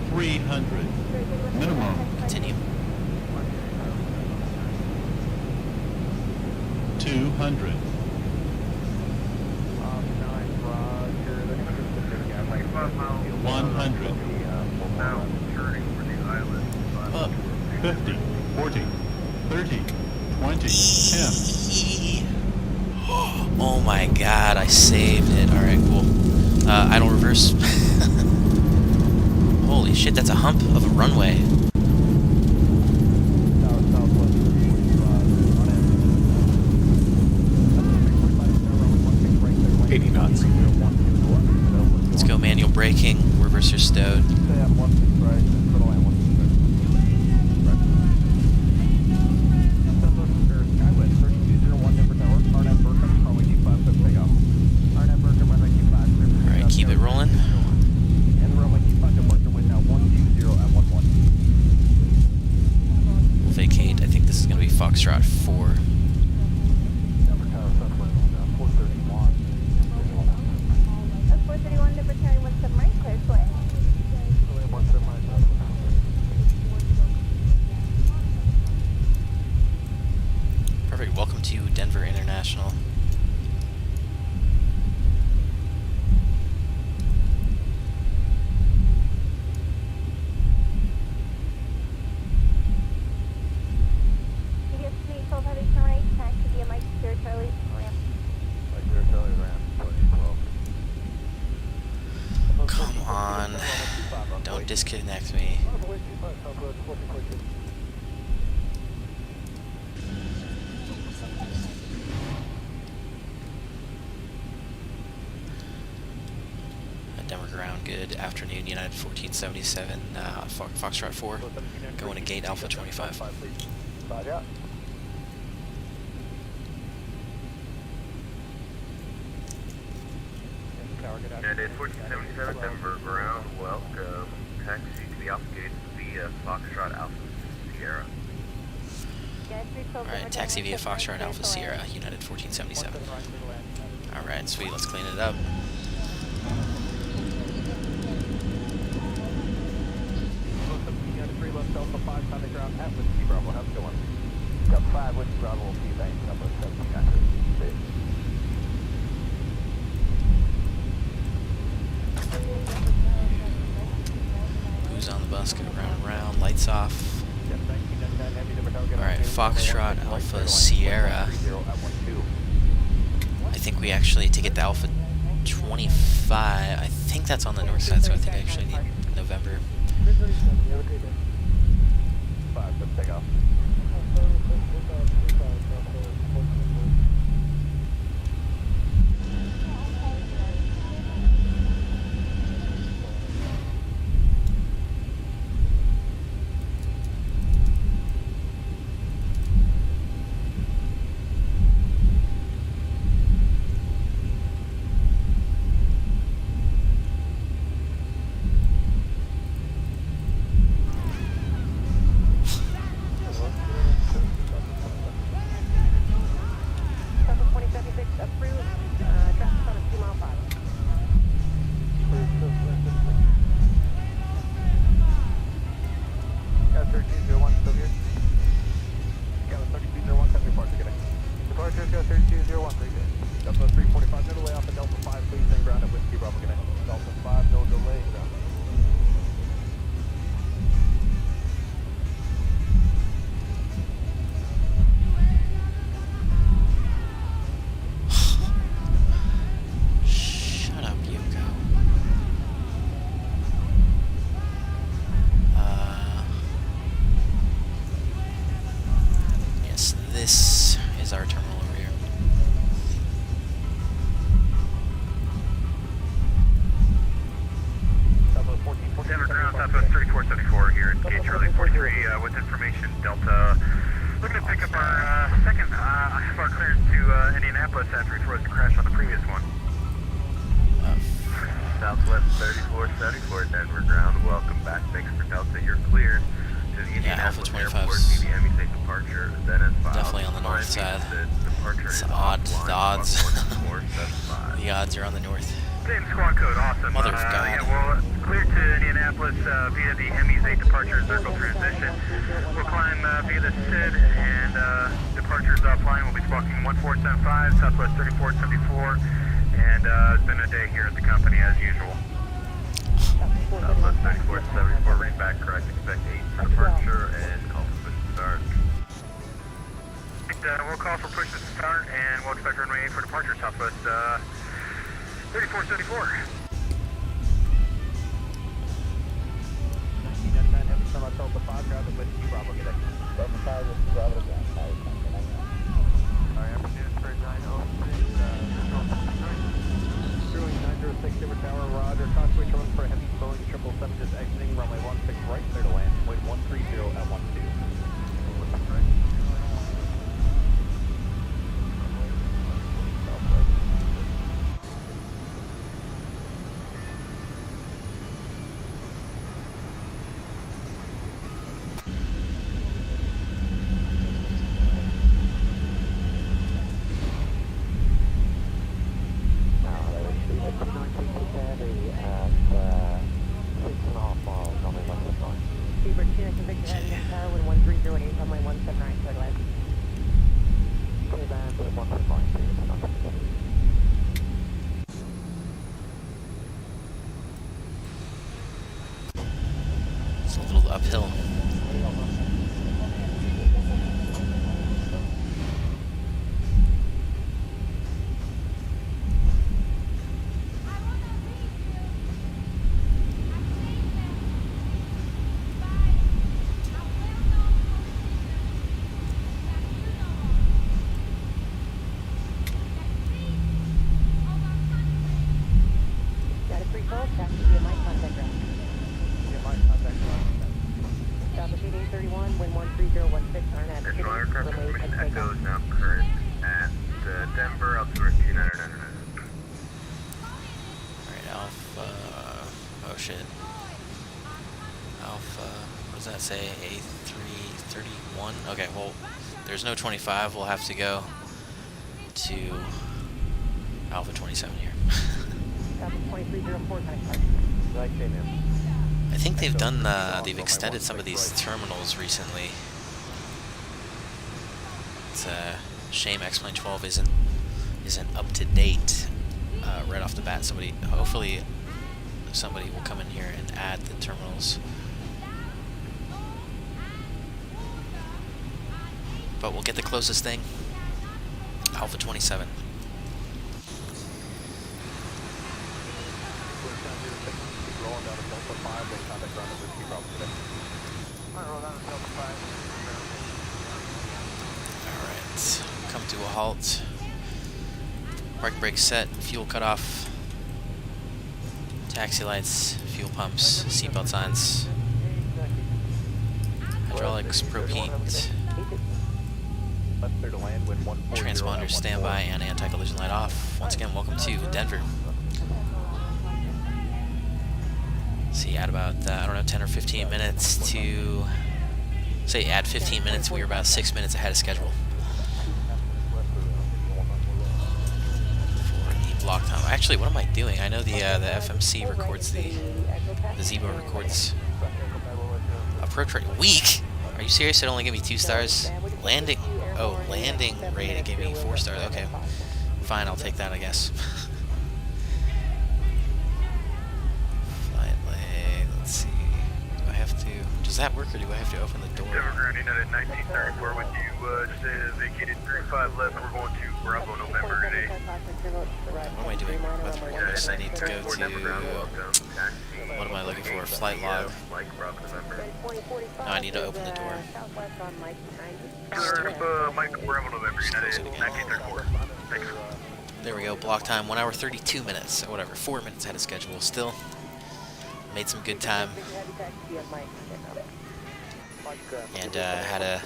300. Minimum. Continue. 200. 100. Up. 50. 40. 30. 20. 10. Oh my god, I saved it. Alright, cool. Idle reverse. Holy shit, that's a hump of a runway. 80 knots. Let's go manual braking. Reverser stowed. Alright, keep it rolling. We'll vacate. I think this is going to be Foxtrot 4. Perfect. Welcome to Denver International. Come on. Don't disconnect me. Denver ground, good afternoon, United 1477, Foxtrot 4, going to gate Alpha 25. United 1477, Denver ground, welcome. Taxi to the Alpha gate via Foxtrot Alpha Sierra. Alright, taxi via Foxtrot Alpha Sierra, United 1477. Alright, sweet, let's clean it up. Delta 5 on the ground at Whiskey Bravo. How's it going? Delta 5, Whiskey Bravo, will be bank number 7. Who's on the bus? Go round and round. Lights off. Alright, Foxtrot Alpha Sierra. I think we actually, to get the Alpha 25, I think that's on the north side, so I think I actually need November. 5, let's take off. This is our terminal over here. north side. It's odd. The odds. The odds are on the north. Same squad code, awesome. Mother of God. Yeah, well, clear to Indianapolis via the Hemis 8 departure circle transition. We'll climb via the SID, and departures flying will be squawking 1475, Southwest 3474, and it's been a day here at the company as usual. Southwest 3474, read back correct, expect 8 for departure, and call for push to start. We'll call for push to start, and we'll expect runway 8 for departure, Southwest 3474. 1999 heavy from Delta 5, traffic with Bravo, get it. Delta 5 with Bravo to ground, Alright, Amplitude for 906, Brewing 906 Timber Tower, roger, constantly coming for a heavy Boeing 777, just exiting runway 16 right, clear to land, weight 130 at 12. It's a little uphill. Got a free call, taxi via my contact ground. Altitude 831, wind 13016, RNAV. Additional aircraft information echo is now current at Denver, altitude 2999. Alright, Alpha. Oh shit. Alpha. What does that say? A331? Okay, well, there's no 25. We'll have to go to Alpha 27 here. Alpha 2304, I think they've done, they've extended some of these terminals recently. It's a shame X-Plane 12 isn't up to date right off the bat. Hopefully somebody will come in here and add the terminals. But we'll get the closest thing. Alpha 27. Alright, come to a halt. Park brake set, fuel cutoff, taxi lights, fuel pumps, seatbelt signs, hydraulics, propellant, transponder standby, and anti-collision light off. Once again, welcome to Denver. See, add about, I don't know, 10 or 15 minutes to, say add 15 minutes, we were about 6 minutes ahead of schedule. For the block time. Actually, what am I doing? I know the FMC records the Zibo records. Approach rate, weak? Are you serious? It only gave me 2 stars? Landing, oh, landing rate, it gave me 4 stars, okay. Fine, I'll take that, I guess. Does that work, or do I have to open the door? Denver grounding at 1934 with you. Just vacated 35 left. We're going to Bravo November today. What am I doing with this? I need to go to, what am I looking for? Flight log. No, I need to open the door. Mike, Bravo November, United 1934. Thanks. There we go, block time, 1 hour 32 minutes, or whatever, 4 minutes ahead of schedule. Still made some good time. And had a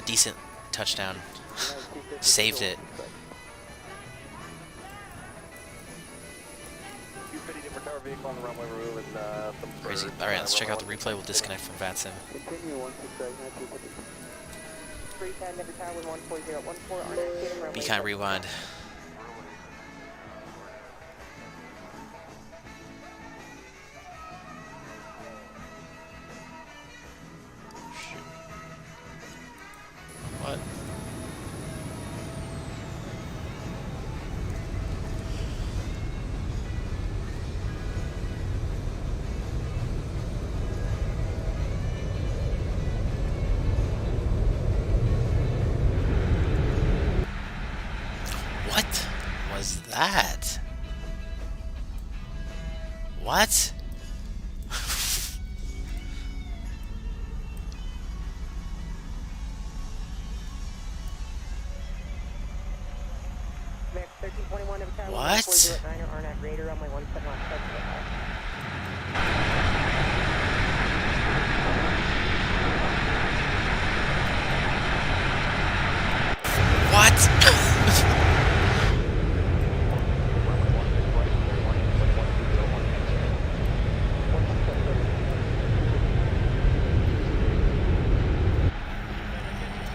decent touchdown. Saved it. Crazy. Alright, let's check out the replay. We'll disconnect from VATSIM. 1310, Denver Tower, wind 14014, RNAV, Tatum, runway. Be kind, rewind. What? What was that? What? Max 1321, Denver Tower, What? 1409, RNAV, Raider, runway 17 left, What?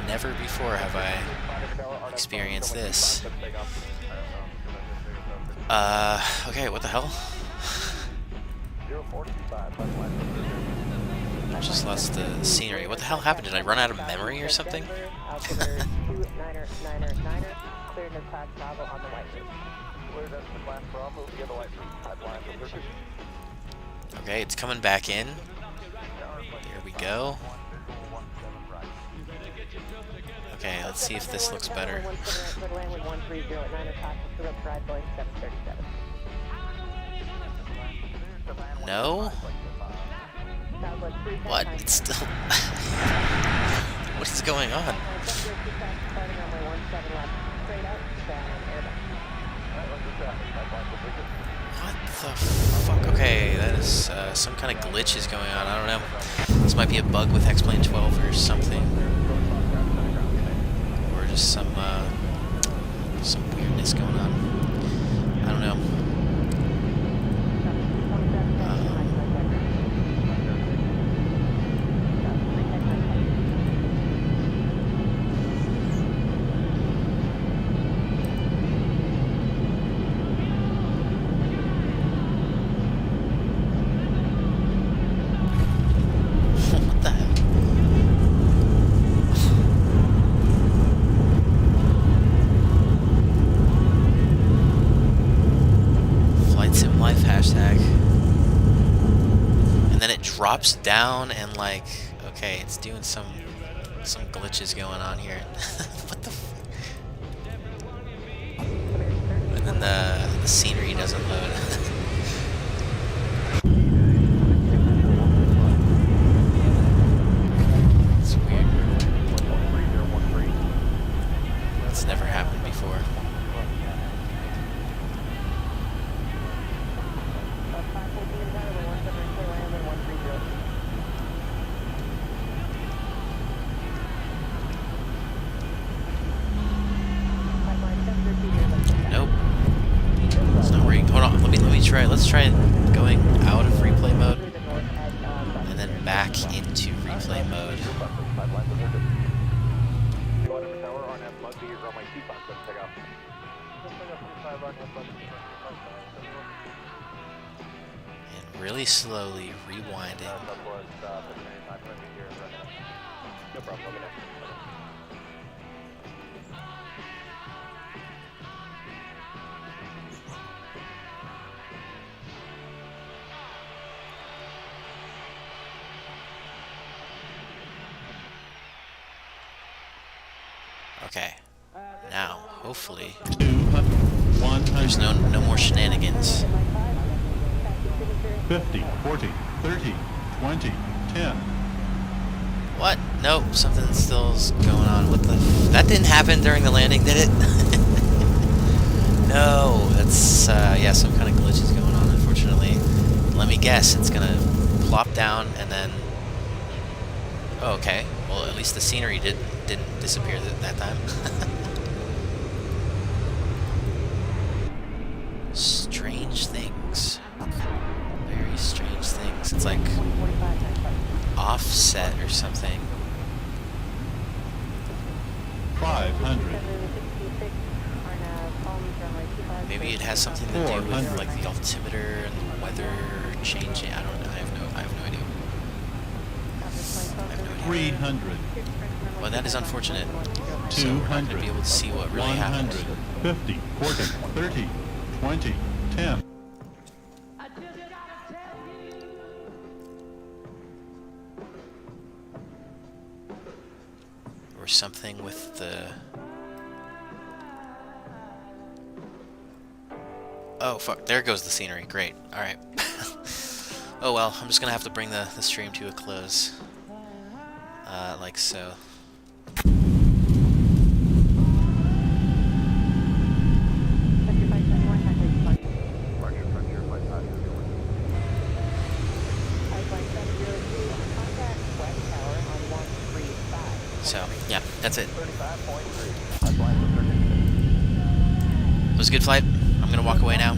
Never before have I experienced this. Okay, what the hell? I just lost the scenery. What the hell happened? Did I run out of memory or something? Okay, it's coming back in. Here we go. Okay, let's see if this looks better. No? What? It's still... What is going on? What the fuck? Okay, that is some kind of glitch is going on. I don't know. This might be a bug with X-Plane 12 or something. Or just some weirdness going on. I don't know. Drops down and like, okay, it's doing some glitches going on here. What the f— and then the scenery doesn't load. It's weird. It's never happened before. Let's try going out of replay mode and then back into replay mode. And really slowly rewinding. Okay, now, hopefully, there's no more shenanigans. 50, 40, 30, 20, 10. What? Nope, something still's going on. What the f— that didn't happen during the landing, did it? No, that's, yeah, some kind of glitch is going on, unfortunately. Let me guess, it's gonna plop down and then... Oh, okay. Well, at least the scenery didn't disappear that time. Strange things. Very strange things. It's like offset or something. 500. Maybe it has something to do with 400. like the altimeter and the weather changing. I don't know. I have no idea. I have no idea. 300. Well, that is unfortunate. So we're not going to 200. be able to see what really happened. 50, 40, 30, 20, 10. Or something with the... Oh, fuck. There goes the scenery. Great. Alright. Oh, well. I'm just going to have to bring the stream to a close. Like so. So, yeah, that's it. It was a good flight. I'm gonna walk away now.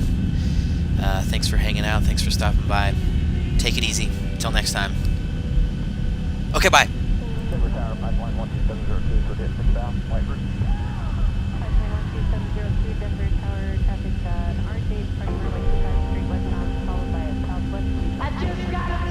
Thanks for hanging out. Thanks for stopping by. Take it easy. Till next time. Okay, bye. Denver Tower, pipeline 12702, so hit 6,000, white route. Pipeline 12702, Denver Tower, traffic, RJ, starting runway 25 straight westbound, followed by a southwest. I just got a